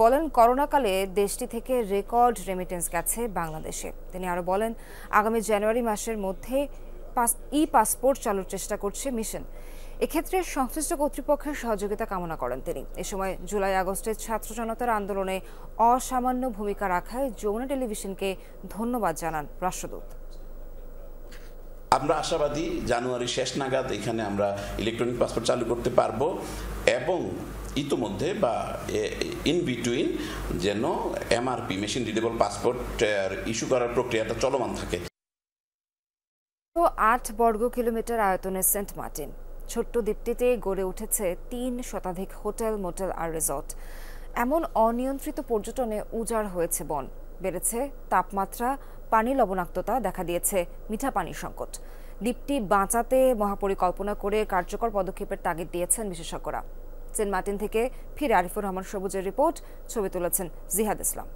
বলেন, করোনাকালে দেশটি থেকে রেকর্ড রেমিটেন্স গেছে বাংলাদেশে। তিনি আরও বলেন, আগামী জানুয়ারি মাসের মধ্যে পাসপোর্ট চালুর চেষ্টা করছে মিশন। এক্ষেত্রে সংশ্লিষ্ট কর্তৃপক্ষের সহযোগিতা কামনা করেন তিনি। এ সময় জুলাই আগস্টের ছাত্র জনতার আন্দোলনে অসামান্য ভূমিকা রাখায় যমুনা টেলিভিশনকে ধন্যবাদ জানান রাষ্ট্রদূত। আমরা আশাবাদী জানুয়ারি শেষ নাগাদ এখানে আমরা ইলেকট্রনিক পাসপোর্ট চালু করতে পারবো এবং ইতোমধ্যে বা ইন বিটুইন যেন MRP machine readable passport issue করার প্রক্রিয়াটা চলমান থাকে। 8 বর্গ কিলোমিটার আয়তনের সেন্ট মার্টিন ছোট্ট দ্বীপটিতে গড়ে উঠেছে 3 শতাধিক হোটেল, মোটেল আর রিসর্ট। এমন অনিয়ন্ত্রিত পর্যটনে উজাড় হয়েছে বন, বেড়েছে তাপমাত্রা, পানি লবণাক্ততা, দেখা দিয়েছে মিঠা পানির সংকট। দ্বীপটি বাঁচাতে মহাপরিকল্পনা করে কার্যকর পদক্ষেপের তাগিদ দিয়েছেন বিশেষজ্ঞরা। সেন্ট মার্টিন থেকে ফিরে আরিফুর রহমান সবুজের রিপোর্ট, ছবি তুলেছেন জিহাদ ইসলাম।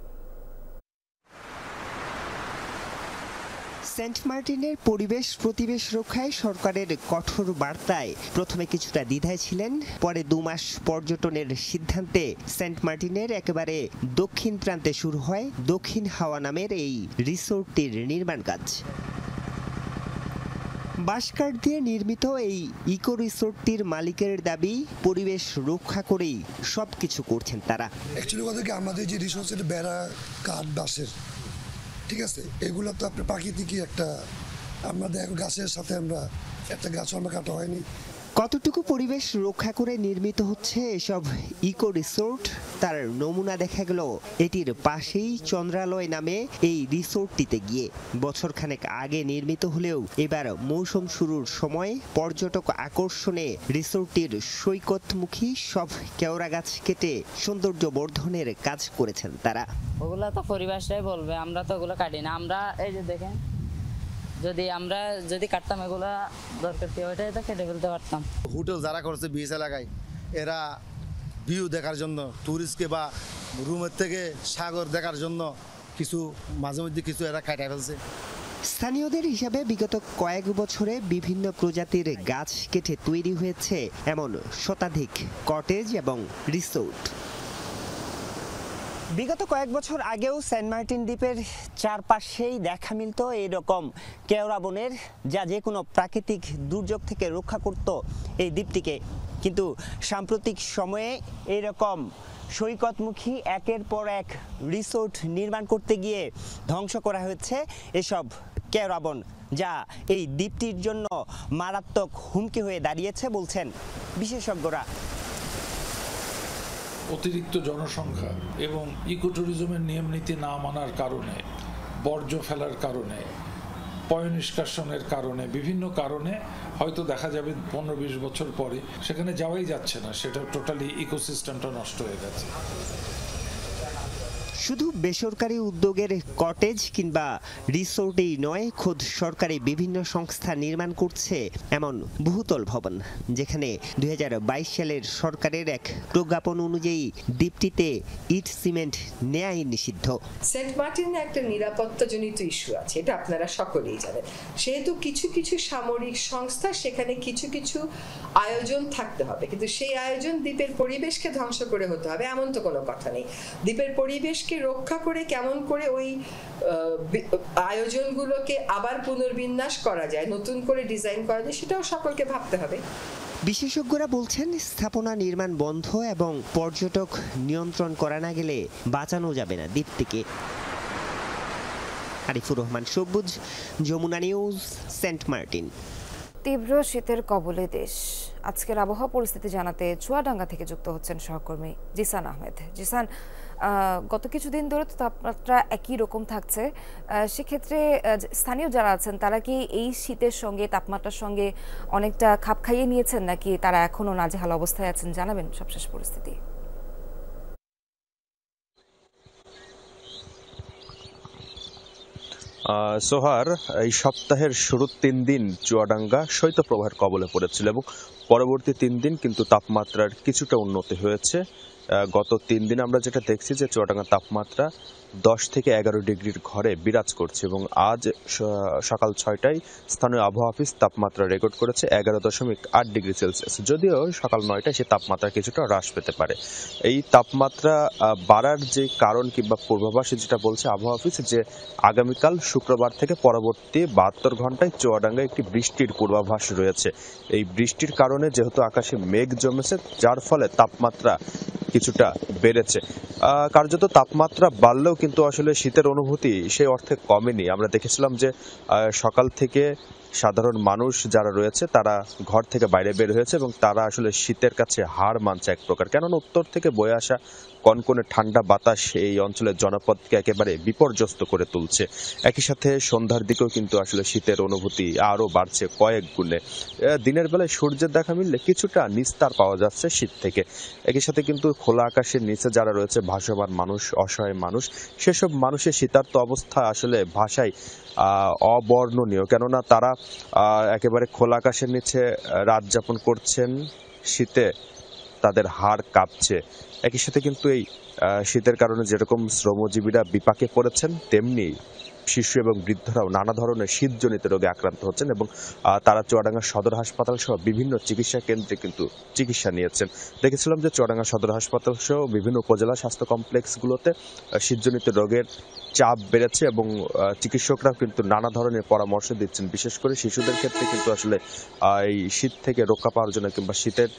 সেন্ট মার্টিনের পরিবেশ প্রতিবেশ রক্ষায় সরকারের কঠোর বার্তায় প্রথমে কিছুটা দ্বিধায় ছিলেন, পরে 2 মাস পর্যটনের সিদ্ধান্তে সেন্ট মার্টিনের একেবারে দক্ষিণ প্রান্তে শুরু হয় দক্ষিণ হাওয়া নামের এই রিসোর্টটির নির্মাণ কাজ। বাঁশকাঠ দিয়ে নির্মিত এই ইকো রিসোর্টটির মালিকের দাবি, পরিবেশ রক্ষা করেই সবকিছু করছেন তারা। অ্যাকচুয়ালি কথা কি, আমাদের যে রিসোর্টের বেড়া, কাঠ, বাঁশের, ঠিক আছে, এগুলো তো আপনার প্রাকৃতিকই একটা আমাদের গাছের সাথে আমরা একটা গাছ আমরা কাটা হয়নি। কতটুকু পরিবেশ রক্ষা করে নির্মিত হচ্ছে এসব ইকো রিসোর্ট তার নমুনা দেখা গেল এটির পাশেই চন্দ্রালয় নামে এই রিসোর্টটিতে গিয়ে। বছরখানেক আগে নির্মিত হলেও এবার মৌসুম শুরুর সময় পর্যটক আকর্ষণে রিসোর্টটির সৈকতমুখী সব কেওড়া গাছ কেটে সৌন্দর্য বর্ধনের কাজ করেছেন তারা। ওগুলা তো পরিবেশটাই বলবে, আমরা তো ওগুলো কাটি না। আমরা এই যে দেখেন, যদি কাটতাম এগুলা দরকার কি ওইটাই তো কেটে ফেলতে পারতাম। হোটেল যারা করছে বিচ এলাকায়, এরা ভিউ দেখার জন্য টুরিস্টকে বা রুমের থেকে সাগর দেখার জন্য কিছু মাঝে মধ্যে কিছু এরা কাটা ফেলছে। স্থানীয়দের হিসাবে বিগত কয়েক বছরে বিভিন্ন প্রজাতির গাছ কেটে তৈরি হয়েছে এমন শতাধিক কটেজ এবং রিসোর্ট। বিগত কয়েক বছর আগেও সেন্ট মার্টিন দ্বীপের চারপাশেই দেখা মিলত এইরকম কেওড়া বনের, যা যে কোনো প্রাকৃতিক দুর্যোগ থেকে রক্ষা করত এই দ্বীপটিকে। কিন্তু সাম্প্রতিক সময়ে এইরকম সৈকতমুখী একের পর এক রিসোর্ট নির্মাণ করতে গিয়ে ধ্বংস করা হয়েছে এসব কেওড়া বন, যা এই দ্বীপটির জন্য মারাত্মক হুমকি হয়ে দাঁড়িয়েছে বলছেন বিশেষজ্ঞরা। অতিরিক্ত জনসংখ্যা এবং ইকোট্যুরিজমের নিয়ম নীতি না মানার কারণে, বর্জ্য ফেলার কারণে, পয় নিষ্কাশনের কারণে, বিভিন্ন কারণে হয়তো দেখা যাবে 15-20 বছর পরে সেখানে যাওয়াই যাচ্ছে না, সেটা টোটালি ইকোসিস্টেমটা নষ্ট হয়ে গেছে। শুধু বেসরকারি উদ্যোগের কটেজ কিংবা রিসোর্টেই নয়, খোদ সরকারি বিভিন্ন সংস্থা নির্মাণ করছে এমন বহুতল ভবন, যেখানে 2022 সালের সরকারের এক প্রজ্ঞাপন অনুযায়ী দ্বীপটিতে ইট সিমেন্ট নেয়াই নিষিদ্ধ। সেন্ট মার্টিনে একটা নিরাপত্তাজনিত ইস্যু আছে, এটা আপনারা সকলেই জানেন। সেহেতু কিছু কিছু সামরিক সংস্থা সেখানে কিছু কিছু আয়োজন থাকতে হবে, কিন্তু সেই আয়োজন দ্বীপের পরিবেশকে ধ্বংস করে হতে হবে এমন তো কোনো কথা নেই। দ্বীপের পরিবেশকে রক্ষা করে কেমন করে ওই আয়োজনগুলোকে আবার পুনর্বিন্যাস করা যায়, নতুন করে ডিজাইন করা যায়, সেটাও সকলকে ভাবতে হবে। বিশেষজ্ঞরা বলছেন স্থাপনা নির্মাণ বন্ধ এবং পর্যটক নিয়ন্ত্রণ করা না গেলে বাঁচানো যাবে না দ্বীপটিকে। আরিফুর রহমান সবুজ, যমুনা নিউজ, সেন্ট মার্টিন। তীব্র শীতের কবলে দেশ। আজকের আবহাওয়া পরিস্থিতি জানাতে চুয়াডাঙ্গা থেকে যুক্ত হচ্ছেন সহকর্মী জিসান আহমেদ। জিসান, গত কিছুদিন ধরে তো তাপমাত্রা একই রকম থাকছে, সেক্ষেত্রে স্থানীয় যারা আছেন তারা কি এই শীতের সঙ্গে তাপমাত্রার সঙ্গে অনেকটা খাপ খাইয়ে নিয়েছেন, নাকি তারা এখনো নাজেহাল অবস্থায় আছেন? জানাবেন সবশেষ পরিস্থিতি। সোহার, এই সপ্তাহের শুরুর 3 দিন চুয়াডাঙ্গা শৈত্যপ্রবাহের কবলে পড়েছিল এবং পরবর্তী 3 দিন কিন্তু তাপমাত্রার কিছুটা উন্নতি হয়েছে। গত 3 দিন আমরা যেটা দেখছি যে চুয়াডাঙ্গার তাপমাত্রা 10 থেকে 11 ডিগ্রির ঘরে বিরাজ করছে এবং আজ সকাল 6টায় স্থানীয় আবহাওয়া অফিস তাপমাত্রা রেকর্ড করেছে 11.8 ডিগ্রি সেলসিয়াস। যদিও সকাল 9টায় সে তাপমাত্রা কিছুটা হ্রাস পেতে পারে। এই তাপমাত্রা বাড়ার যে কারণ কিংবা পূর্বাভাসে যেটা বলছে আবহাওয়া অফিস, যে আগামীকাল শুক্রবার থেকে পরবর্তী 72 ঘন্টায় চুয়াডাঙ্গায় একটি বৃষ্টির পূর্বাভাস রয়েছে। এই বৃষ্টির কারণে যেহেতু আকাশে মেঘ জমেছে, যার ফলে তাপমাত্রা কিছুটা বেড়েছে। কার্যত তাপমাত্রা বাড়লেও কিন্তু আসলে শীতের অনুভূতি সেই অর্থে কমেনি। আমরা দেখেছিলাম যে সকাল থেকে সাধারণ মানুষ যারা রয়েছে তারা ঘর থেকে বাইরে বের হয়েছে এবং তারা আসলে শীতের কাছে হার মানছে এক প্রকার, কেননা উত্তর থেকে বয়ে আসা কনকনে ঠান্ডা বাতাস এই অঞ্চলের জনপদকে একেবারে বিপর্যস্ত করে তুলছে। একই সাথে সন্ধ্যার দিকেও কিন্তু আসলে শীতের অনুভূতি আরো বাড়ছে কয়েক গুণে। দিনের বেলায় সূর্যের দেখা মিললে কিছুটা নিস্তার পাওয়া যাচ্ছে শীত থেকে। একই সাথে কিন্তু খোলা আকাশের নিচে যারা রয়েছে ভাসমান মানুষ, অসহায় মানুষ, সেসব মানুষের শীতার্ত অবস্থা আসলে ভাষায় অবর্ণনীয়, কেননা তারা একেবারে খোলা আকাশের নিচে রাত যাপন করছেন, শীতে তাদের হাড় কাঁপছে। একই সাথে কিন্তু এই শীতের কারণে যেরকম শ্রমজীবীরা বিপাকে পড়েছেন, তেমনি শিশু এবং বৃদ্ধরাও নানা ধরনের শীতজনিত রোগে আক্রান্ত হচ্ছেন এবং তারা চুয়াডাঙ্গা সদর হাসপাতাল সহ বিভিন্ন চিকিৎসা কেন্দ্রে কিন্তু চিকিৎসা নিয়েছেন। দেখেছিলাম যে চুয়াডাঙ্গা সদর হাসপাতাল সহ বিভিন্ন উপজেলা স্বাস্থ্য কমপ্লেক্সগুলোতে শীতজনিত রোগের চাপ বেড়েছে এবং চিকিৎসকরা কিন্তু নানা ধরনের পরামর্শ দিচ্ছেন। বিশেষ করে শিশুদের ক্ষেত্রে কিন্তু আসলে এই শীত থেকে রক্ষা পাওয়ার জন্য কিংবা শীতের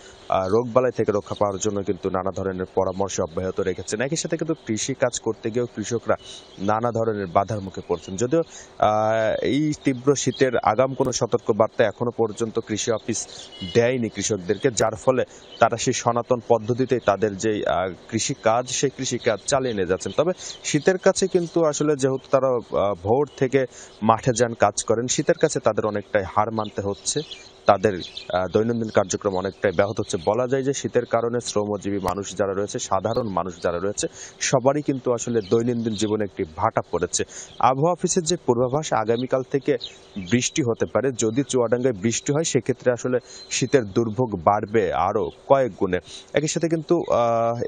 রোগবালাই থেকে রক্ষা পাওয়ার জন্য কিন্তু নানা ধরনের পরামর্শ অব্যাহত রেখেছেন। একই সাথে কিন্তু কৃষি কাজ করতে গিয়েও কৃষকরা নানা ধরনের বাধার মুখে পড়ছেন। করছেন। যদিও এই তীব্র শীতের আগাম কোনো সতর্ক বার্তা এখনো পর্যন্ত কৃষি অফিস দেয়নি কৃষকদেরকে, যার ফলে তারা সেই সনাতন পদ্ধতিতেই তাদের যে কৃষিকাজ সেই কৃষিকাজ চালিয়ে নিয়ে যাচ্ছেন। তবে শীতের কাছে কিন্তু আসলে যেহেতু তারা ভোর থেকে মাঠে যান, কাজ করেন, শীতের কাছে তাদের অনেকটাই হার মানতে হচ্ছে, তাদের দৈনন্দিন কার্যক্রম অনেকটাই ব্যাহত হচ্ছে। বলা যায় যে শীতের কারণে শ্রমজীবী মানুষ যারা রয়েছে, সাধারণ মানুষ যারা রয়েছে, সবারই কিন্তু আসলে দৈনন্দিন জীবনে একটি ভাটা পড়েছে। আবহাওয়া অফিসের যে পূর্বাভাস, আগামীকাল থেকে বৃষ্টি হতে পারে। যদি চুয়াডাঙ্গায় বৃষ্টি হয় সেক্ষেত্রে আসলে শীতের দুর্ভোগ বাড়বে আরো কয়েক গুণে। একই সাথে কিন্তু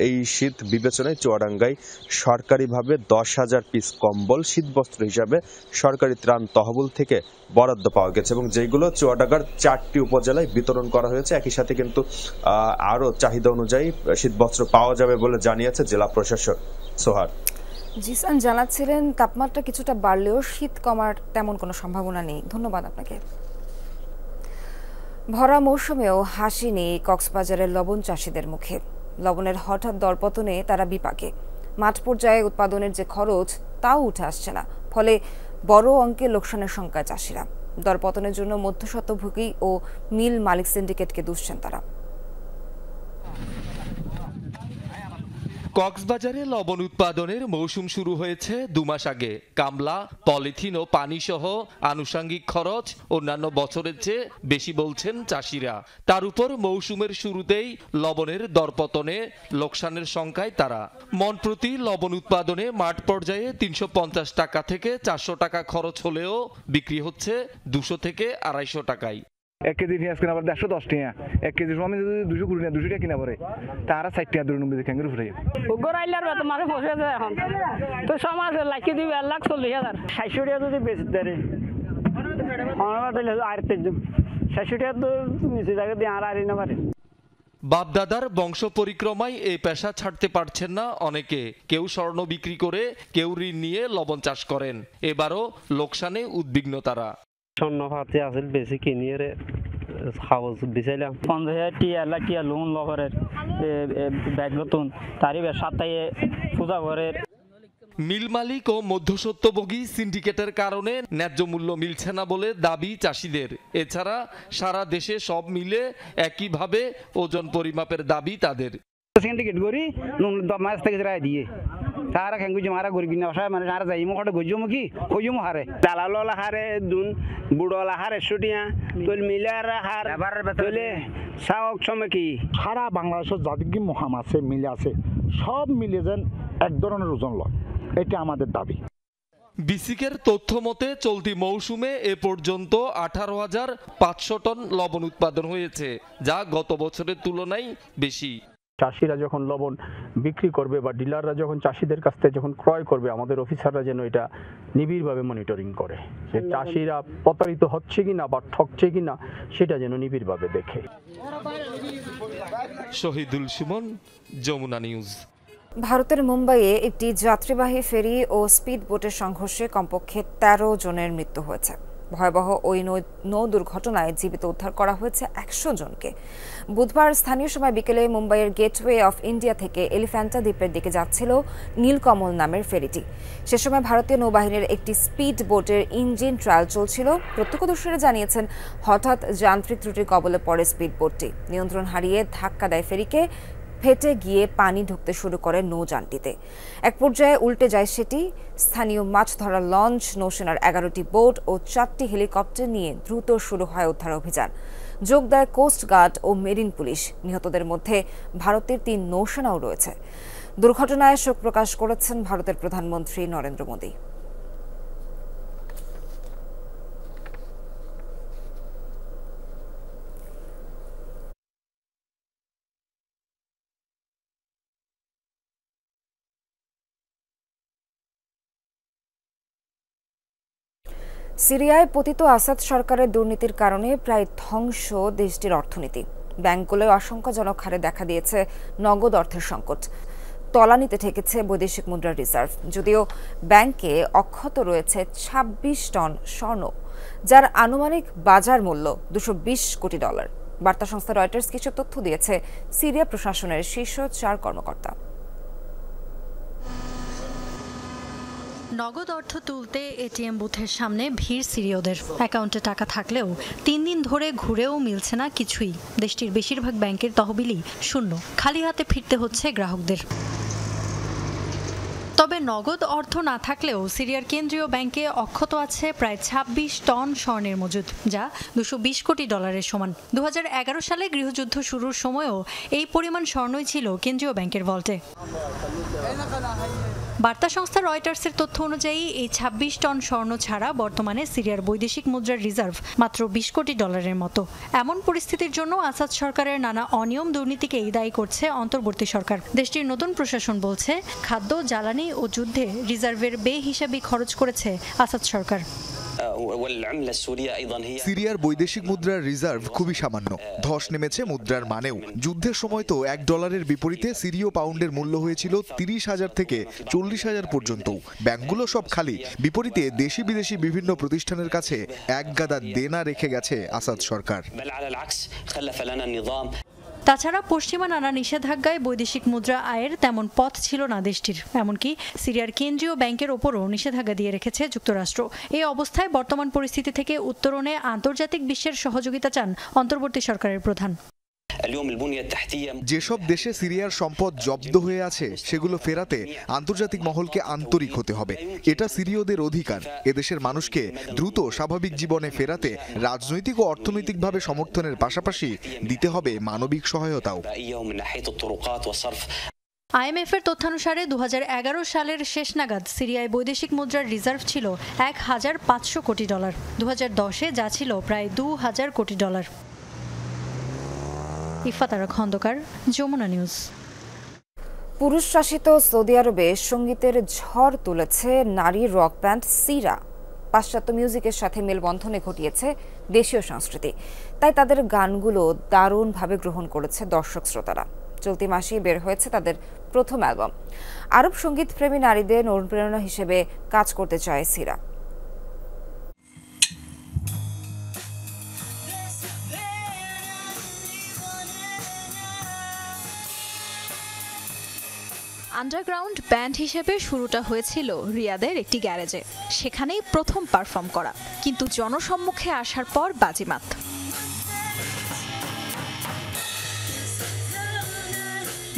এই শীত বিবেচনায় চুয়াডাঙ্গায় সরকারিভাবে 10,000 পিস কম্বল শীতবস্ত্র হিসাবে সরকারি ত্রাণ তহবিল থেকে বরাদ্দ পাওয়া গেছে এবং যেগুলো চুয়াডাঙ্গার 4টি উপজেলায় বিতরণ করা হয়েছে। একই সাথে কিন্তু আরো চাহিদা অনুযায়ী শীতবস্ত্র পাওয়া যাবে বলে জানিয়েছে জেলা প্রশাসক। সোহার জিসান জানাচ্ছিলেন তাপমাত্রা কিছুটা বাড়লেও শীত কমার তেমন কোনো সম্ভাবনা নেই। ধন্যবাদ আপনাকে। ভরা মৌসুমেও হাসি নেই কক্সবাজারের লবণ চাষিদের মুখে। লবণের হঠাৎ দরপতনে তারা বিপাকে। মাঠ পর্যায়ে উৎপাদনের যে খরচ তাও উঠে আসছে না, ফলে বড় অঙ্কের লোকসানের শঙ্কায় চাষিরা। দরপতনের জন্য মধ্যস্বত্বভোগী ও মিল মালিক সিন্ডিকেটকে দুষছেন তারা। কক্সবাজারে লবণ উৎপাদনের মৌসুম শুরু হয়েছে 2 মাস আগে। কামলা, পলিথিন ও পানি সহ আনুষঙ্গিক খরচ অন্যান্য বছরের চেয়ে বেশি বলছেন চাষিরা। তার উপর মৌসুমের শুরুতেই লবণের দরপতনে লোকসানের শঙ্কায় তারা। মন প্রতি লবণ উৎপাদনে মাঠ পর্যায়ে 350 টাকা থেকে 400 টাকা খরচ হলেও বিক্রি হচ্ছে 200 থেকে 250 টাকায়। 1 কেজি পেঁয়াজ কিনা পরে 110 টাকা, 1 কেজি সম 220 না 200 টাকা কিনা পরে তারা 60 টাকা 290 টাকা করে ফুটে গড়াইলার বেতন মানে ফসে যায় এখন তো সমাজ লাখি দিবে 1,40,000 60 টাকা যদি বেশি দেরে আমার তাহলে আর 60 টাকা তো নিচে জায়গা দিয়ে আর না পারে। বাপদাদার বংশ পরিক্রমায় এই পেশা ছাড়তে পারছেন না অনেকে। কেউ স্বর্ণ বিক্রি করে, কেউ ঋণ নিয়ে লবণ চাষ করেন। এবারও লোকসানে উদ্বিগ্ন তারা। স্বর্ণ ফাতে আসল বেশি কিনিয়ে খাওয়া বিচাইলাম 50,000 টিয়া লোন লবরের ব্যাগ নতুন তারই সাতাই পূজা ঘরের। মিল মালিক ও মধ্যস্বত্বভোগী সিন্ডিকেটের কারণে ন্যায্য মূল্য মিলছে না বলে দাবি চাষিদের। এছাড়া সারা দেশে সব মিলে একইভাবে ওজন পরিমাপের দাবি তাদের। সিন্ডিকেট করি মাছ থেকে রায় দিয়ে তারা খেঙ্গুজি মারা গরি কিনা বসায় মানে আর যাই মুখটা গজুমো কি কইমো হারে দালালওয়ালা হারে দুন বুড়ওয়ালা হারে শুটিয়া তোল মিলার হার তোলে সাওক সময় কি সারা বাংলাদেশের যাদিকে মহাম আছে মিলে আছে সব মিলে যেন এক ধরনের ওজন লয়, এটা আমাদের দাবি। বিসিকের তথ্য মতে চলতি মৌসুমে এ পর্যন্ত 18,500 টন লবণ উৎপাদন হয়েছে, যা গত বছরের তুলনায় বেশি। চাষিরা যখন লবণ বিক্রি করবে বা ডিলাররা যখন চাষিদের কাছ থেকে যখন ক্রয় করবে, আমাদের অফিসাররা যেন এটা নিবিড়ভাবে মনিটরিং করে যে চাষিরা প্রতারিত হচ্ছে কিনা বা ঠকছে কিনা সেটা যেন নিবিড়ভাবে দেখে। শহীদুল সুমন, যমুনা নিউজ। ভারতের মুম্বাইয়ে একটি যাত্রীবাহী ফেরি ও স্পিড বোটের সংঘর্ষে কমপক্ষে 13 জনের মৃত্যু হয়েছে। ভয়াবহ ওই নৌ দুর্ঘটনায় জীবিত উদ্ধার করা হয়েছে 100 জনকে। বুধবার স্থানীয় সময় বিকেলে মুম্বাইয়ের গেটওয়ে অফ ইন্ডিয়া থেকে এলিফ্যান্টা দ্বীপের দিকে যাচ্ছিল নীলকমল নামের ফেরিটি। সে সময় ভারতীয় নৌবাহিনীর একটি স্পিড বোটের ইঞ্জিন ট্রায়াল চলছিল। প্রত্যক্ষদর্শীরা জানিয়েছেন হঠাৎ যান্ত্রিক ত্রুটির কবলে পড়ে স্পিড বোটটি। নিয়ন্ত্রণ হারিয়ে ধাক্কা দেয় ফেরিকে। ফেটে গিয়ে পানি ঢুকতে শুরু করে নৌযানটিতে। এক পর্যায়ে উল্টে যায় সেটি। স্থানীয় মাছ ধরার লঞ্চ, নৌসেনার 11টি বোট ও 4টি হেলিকপ্টার নিয়ে দ্রুত শুরু হয় উদ্ধার অভিযান। যোগ দেয় কোস্ট গার্ড ও মেরিন পুলিশ। নিহতদের মধ্যে ভারতের 3 নৌসেনাও রয়েছে। দুর্ঘটনায় শোক প্রকাশ করেছেন ভারতের প্রধানমন্ত্রী নরেন্দ্র মোদী। সিরিয়ায় পতিত আসাদ সরকারের দুর্নীতির কারণে প্রায় ধ্বংস দেশটির অর্থনীতি। ব্যাংকগুলোয় আশঙ্কাজনক হারে দেখা দিয়েছে নগদ অর্থের সংকট। তলানিতে ঠেকেছে বৈদেশিক মুদ্রার রিজার্ভ। যদিও ব্যাংকে অক্ষত রয়েছে 26 টন স্বর্ণ, যার আনুমানিক বাজার মূল্য $220 কোটি। বার্তা সংস্থা রয়টার্স কিছু তথ্য দিয়েছে সিরিয়া প্রশাসনের শীর্ষ 4 কর্মকর্তা। নগদ অর্থ তুলতে এটিএম বুথের সামনে ভিড় সিরীয়দের। অ্যাকাউন্টে টাকা থাকলেও 3 দিন ধরে ঘুরেও মিলছে না কিছুই। দেশটির বেশিরভাগ ব্যাংকের তহবিলই শূন্য, খালি হাতে ফিরতে হচ্ছে গ্রাহকদের। তবে নগদ অর্থ না থাকলেও সিরিয়ার কেন্দ্রীয় ব্যাংকে অক্ষত আছে প্রায় 26 টন স্বর্ণের মজুদ, যা $220 কোটি সমান। 2011 সালে গৃহযুদ্ধ শুরুর সময়ও এই পরিমাণ স্বর্ণই ছিল কেন্দ্রীয় ব্যাংকের ভল্টে। বার্তা সংস্থা রয়টার্সের তথ্য অনুযায়ী এই 26 টন স্বর্ণ ছাড়া বর্তমানে সিরিয়ার বৈদেশিক মুদ্রার রিজার্ভ মাত্র $20 কোটি মতো। এমন পরিস্থিতির জন্য আসাদ সরকারের নানা অনিয়ম দুর্নীতিকেই দায়ী করছে অন্তর্বর্তী সরকার। দেশটির নতুন প্রশাসন বলছে, খাদ্য, জ্বালানি ও যুদ্ধে রিজার্ভের বেহিসাবি খরচ করেছে আসাদ সরকার। সিরিয়ার বৈদেশিক মুদ্রার রিজার্ভ খুবই সামান্য, ধস নেমেছে মুদ্রার মানেও। যুদ্ধের সময় তো $1 বিপরীতে সিরীয় পাউন্ডের মূল্য হয়েছিল 30,000 থেকে 40,000 পর্যন্ত। ব্যাংকগুলো সব খালি, বিপরীতে দেশি বিদেশি বিভিন্ন প্রতিষ্ঠানের কাছে একগাদা দেনা রেখে গেছে আসাদ সরকার। তাছাড়া পশ্চিমা নানা নিষেধাজ্ঞায় বৈদেশিক মুদ্রা আয়ের তেমন পথ ছিল না দেশটির। এমনকি সিরিয়ার কেন্দ্রীয় ব্যাংকের ওপরও নিষেধাজ্ঞা দিয়ে রেখেছে যুক্তরাষ্ট্র। এই অবস্থায় বর্তমান পরিস্থিতি থেকে উত্তরণে আন্তর্জাতিক বিশ্বের সহযোগিতা চান অন্তর্বর্তী সরকারের প্রধান। যেসব দেশে সিরিয়ার সম্পদ জব্দ হয়ে আছে সেগুলো ফেরাতে আন্তর্জাতিক মহলকে আন্তরিক হতে হবে। এটা সিরীয়দের অধিকার। এদেশের মানুষকে দ্রুত স্বাভাবিক জীবনে ফেরাতে রাজনৈতিক ও অর্থনৈতিকভাবে সমর্থনের পাশাপাশি দিতে হবে মানবিক সহায়তাও। IMF এর তথ্যানুসারে 2011 সালের শেষ নাগাদ সিরিয়ায় বৈদেশিক মুদ্রার রিজার্ভ ছিল $1,500 কোটি। 2010-এ যা ছিল প্রায় $2,000 কোটি। ইফাতারা খন্দকার, যমুনা নিউজ। পুরুষ শাসিত সৌদি আরবে সঙ্গীতের ঝড় তুলেছে নারী রক ব্যান্ড সিরা। পাশ্চাত্য মিউজিকের সাথে মেলবন্ধনে ঘটিয়েছে দেশীয় সংস্কৃতি, তাই তাদের গানগুলো দারুণভাবে গ্রহণ করেছে দর্শক শ্রোতারা। চলতি মাসেই বের হয়েছে তাদের প্রথম অ্যালবাম। আরব সঙ্গীত প্রেমী নারীদের অনুপ্রেরণা হিসেবে কাজ করতে চায় সিরা। আন্ডারগ্রাউন্ড ব্যান্ড হিসেবে শুরুটা হয়েছিল রিয়াদের একটি গ্যারেজে, সেখানেই প্রথম পারফর্ম করা। কিন্তু জনসম্মুখে আসার পর বাজিমাত।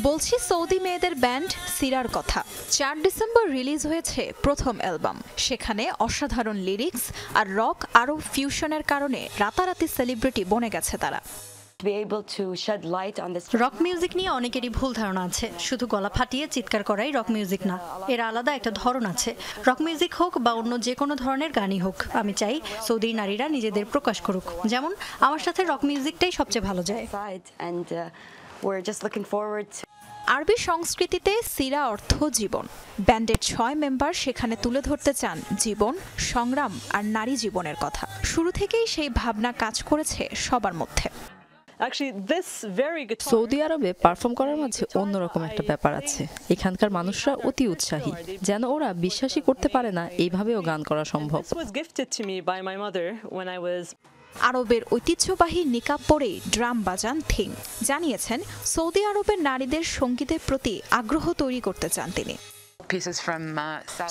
বলছি সৌদি মেয়েদের ব্যান্ড সিরার কথা। 4 ডিসেম্বর রিলিজ হয়েছে প্রথম অ্যালবাম। সেখানে অসাধারণ লিরিক্স আর রক আরব ফিউশনের কারণে রাতারাতি সেলিব্রিটি বনে গেছে তারা। রক মিউজিক নিয়ে অনেকেরই ভুল ধারণা আছে। শুধু গলা ফাটিয়ে চিৎকার করাই রক মিউজিক না, এর আলাদা একটা ধরন আছে। রক মিউজিক হোক বা অন্য যে কোনো ধরনের গানই হোক, আমি চাই সৌদি নারীরা নিজেদের প্রকাশ করুক। যেমন আমার সাথে রক মিউজিকটাই সবচেয়ে ভালো যায়। আরবি সংস্কৃতিতে সিরা অর্থ জীবন। ব্যান্ডের 6 মেম্বার সেখানে তুলে ধরতে চান জীবন, সংগ্রাম আর নারী জীবনের কথা। শুরু থেকেই সেই ভাবনা কাজ করেছে সবার মধ্যে। সৌদি আরবে পারফর্ম করার মাঝে অন্যরকম একটা ব্যাপার আছে। এখানকার মানুষরা অতি উৎসাহী, যেন ওরা বিশ্বাসই করতে পারে না এইভাবেও গান করা সম্ভব। আরবের ঐতিহ্যবাহী নিকাব পরেই ড্রাম বাজান থিং। জানিয়েছেন সৌদি আরবের নারীদের সঙ্গীতের প্রতি আগ্রহ তৈরি করতে চান তিনি।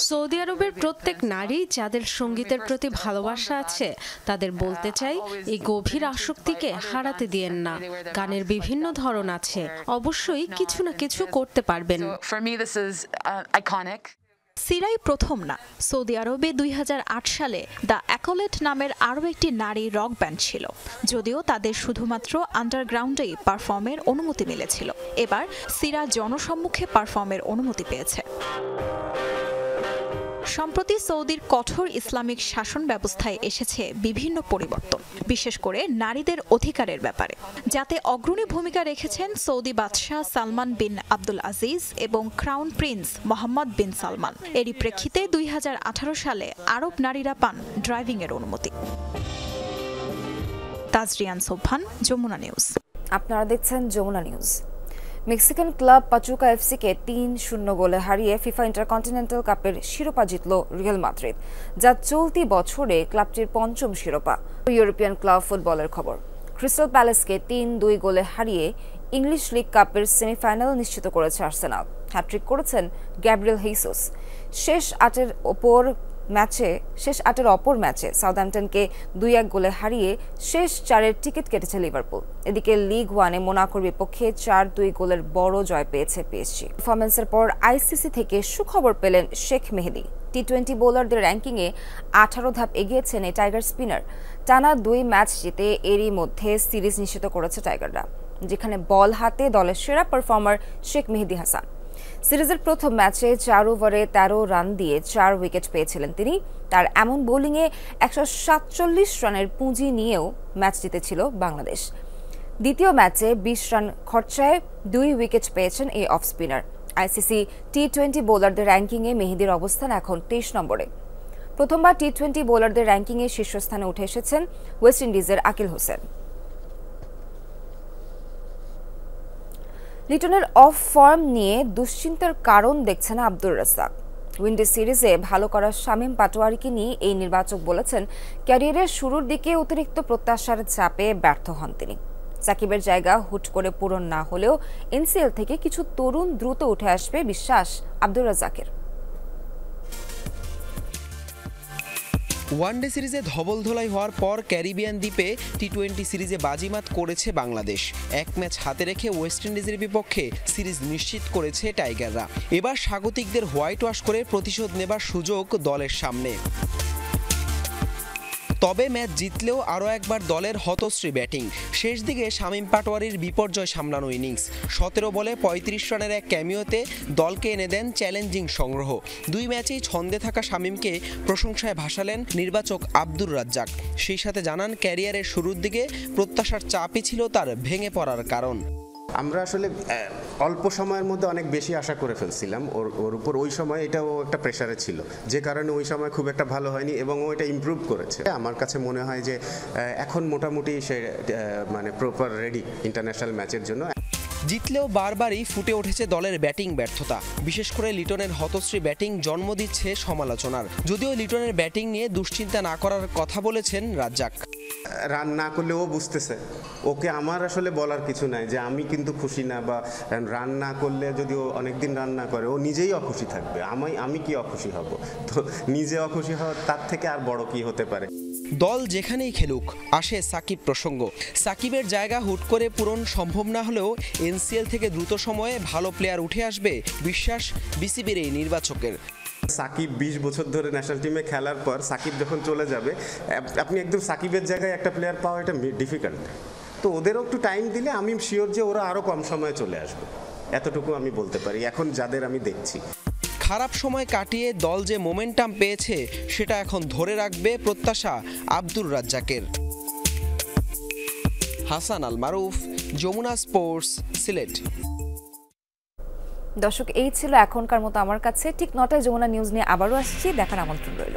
সৌদি আরবের প্রত্যেক নারী যাদের সঙ্গীতের প্রতি ভালোবাসা আছে তাদের বলতে চাই, এই গভীর আসক্তিকে হারাতে দিয়েন না। গানের বিভিন্ন ধরন আছে, অবশ্যই কিছু না কিছু করতে পারবেন। সিরাই প্রথম না। সৌদি আরবে 2008 সালে দ্য অ্যাকোলেট নামের আরও একটি নারী রক ব্যান্ড ছিল, যদিও তাদের শুধুমাত্র আন্ডারগ্রাউন্ডেই পারফর্মের অনুমতি মিলেছিল। এবার সিরা জনসম্মুখে পারফর্মের অনুমতি পেয়েছে। সম্প্রতি সৌদির কঠোর ইসলামিক শাসন ব্যবস্থায় এসেছে বিভিন্ন পরিবর্তন, বিশেষ করে নারীদের অধিকারের ব্যাপারে, যাতে অগ্রণী ভূমিকা রেখেছেন সৌদি বাদশাহ সালমান বিন আব্দুল আজিজ এবং crown prince Mohammed bin Salman. এরই প্রেক্ষিতে 2018 সালে আরব নারীরা পান ড্রাইভিংয়ের অনুমতি। তাজরিয়ান সোবহান, যমুনা নিউজ। আপনারা দেখছেন Jamuna News. Mexican club Pachuca এফসিকে 3-0 গোলে হারিয়ে ফিফা ইন্টারকন্টিনেন্টাল কাপের শিরোপা জিতল রিয়াল মাদ্রিদ, যা চলতি বছরে ক্লাবটির 5ম শিরোপা। ইউরোপিয়ান ক্লাব ফুটবলের খবর। ক্রিস্টাল প্যালেসকে 3-2 গোলে হারিয়ে ইংলিশ লিগ কাপের সেমিফাইনাল নিশ্চিত করেছে আর্সেনাল। হ্যাট্রিক করেছেন গ্যাব্রিয়েল হেসুস। শেষ আটের অপর ম্যাচে সাউদাম্পটনকে 2-1 গোলে হারিয়ে শেষ 4-এর টিকিট কেটেছে লিভারপুল। এদিকে লিগ 1-এ মোনাকোর বিপক্ষে 4-2 গোলের বড় জয় পেয়েছে পিএসজি। পারফরম্যান্সের পর আইসিসি থেকে সুখবর পেলেন শেখ মেহেদী। টি-20 বোলারদের র্যাঙ্কিংয়ে 18 ধাপ এগিয়েছেন এই টাইগার স্পিনার। টানা 2 ম্যাচ জিতে এরই মধ্যে সিরিজ নিশ্চিত করেছে টাইগাররা, যেখানে বল হাতে দলের সেরা পারফর্মার শেখ মেহেদী হাসান। সিরিজের প্রথম ম্যাচে 4 ওভারে 13 রান দিয়ে 4 উইকেট পেয়েছিলেন তিনি। তার এমন বোলিংয়ে 147 রানের পুঁজি নিয়েও ম্যাচ জিতেছিল বাংলাদেশ। দ্বিতীয় ম্যাচে 20 রান খরচায় 2 উইকেট পেয়েছেন এই অফ স্পিনার। আইসিসি টি-20 বোলারদের র্যাঙ্কিংয়ে মেহেদীর অবস্থান এখন 23 নম্বরে। প্রথমবার টি-20 বোলারদের র্যাঙ্কিংয়ে শীর্ষস্থানে উঠে এসেছেন ওয়েস্ট ইন্ডিজের আকিল হোসেন। লিটনের অফ ফর্ম নিয়ে দুশ্চিন্তার কারণ দেখছেন আব্দুর রাজ্জাক। উইন্ডিজ সিরিজে ভালো করা শামীম পাটোয়ারিকে নিয়ে এই নির্বাচক বলেছেন, ক্যারিয়ারের শুরুর দিকে অতিরিক্ত প্রত্যাশার চাপে ব্যর্থ হন তিনি। সাকিবের জায়গা হুট করে পূরণ না হলেও এনসিএল থেকে কিছু তরুণ দ্রুত উঠে আসবে বিশ্বাস আব্দুর রাজ্জাকের। ওয়ানডে সিরিজে ধবলধোলাই হওয়ার পর ক্যারিবিয়ান দ্বীপে টি-20 সিরিজে বাজিমাত করেছে বাংলাদেশ। 1 ম্যাচ হাতে রেখে ওয়েস্ট ইন্ডিজের বিপক্ষে সিরিজ নিশ্চিত করেছে টাইগাররা। এবার স্বাগতিকদের হোয়াইট ওয়াশ করে প্রতিশোধ নেবার সুযোগ দলের সামনে। তবে ম্যাচ জিতলেও আরও একবার দলের হতশ্রী ব্যাটিং। শেষ দিকে শামীম পাটোয়ারির বিপর্যয় সামলানো ইনিংস। 17 বলে 35 রানের এক ক্যামিওতে দলকে এনে দেন চ্যালেঞ্জিং সংগ্রহ। 2 ম্যাচেই ছন্দে থাকা শামীমকে প্রশংসায় ভাসালেন নির্বাচক আব্দুর রাজ্জাক। সেই সাথে জানান, ক্যারিয়ারের শুরুর দিকে প্রত্যাশার চাপই ছিল তার ভেঙে পড়ার কারণ। আমরা আসলে অল্প সময়ের মধ্যে অনেক বেশি আশা করে ফেলছিলাম ওর উপর। ওই সময় এটাও একটা প্রেশারে ছিল, যে কারণে ওই সময় খুব একটা ভালো হয়নি এবং ও এটা ইমপ্রুভ করেছে। আমার কাছে মনে হয় যে এখন মোটামুটি সে মানে প্রপার রেডি ইন্টারন্যাশনাল ম্যাচের জন্য। জিতলেও বারবারই ফুটে উঠেছে দলের ব্যাটিং ব্যর্থতা। বিশেষ করে লিটনের হতশ্রী ব্যাটিং জন্ম দিচ্ছে সমালোচনার। যদিও লিটনের ব্যাটিং নিয়ে দুশ্চিন্তা না করার কথা বলেছেন রাজ্জাক। রান না করলে ও বুঝতেছে, ওকে আমার আসলে বলার কিছু নাই যে আমি কিন্তু খুশি না, বা রান না করলে যদি ও অনেকদিন রান না করে ও নিজেই অখুশি থাকবে। আমি কি অখুশি হব? তো নিজে অখুশি হওয়ার তার থেকে আর বড় কি হতে পারে? দল যেখানেই খেলুক আসে সাকিব প্রসঙ্গ। সাকিবের জায়গা হুট করে পূরণ সম্ভব না হলেও এনসিএল থেকে দ্রুত সময়ে ভালো প্লেয়ার উঠে আসবে বিশ্বাস বিসিবির এই নির্বাচকের। সাকিব 20 বছর ধরে ন্যাশনাল টিমে খেলার পর সাকিব যখন চলে যাবে, আপনি একদম সাকিবের জায়গায় একটা প্লেয়ার পাওয়া এটা ডিফিকাল্ট। তো ওদেরও একটু টাইম দিলে আমি শিওর যে ওরা আরও কম সময়ে চলে আসবে, এতটুকু আমি বলতে পারি এখন যাদের আমি দেখছি। খারাপ সময় কাটিয়ে দল যে মোমেন্টাম পেয়েছে সেটা এখন ধরে রাখবে প্রত্যাশা আব্দুর রাজ্জাকের। হাসান আল মারুফ, যমুনা স্পোর্টস, সিলেট। দর্শক, এই ছিল এখনকার মতো আমার কাছে। ঠিক 9টায় যমুনা নিউজ নিয়ে আবারও আসছি, দেখার আমন্ত্রণ রইল।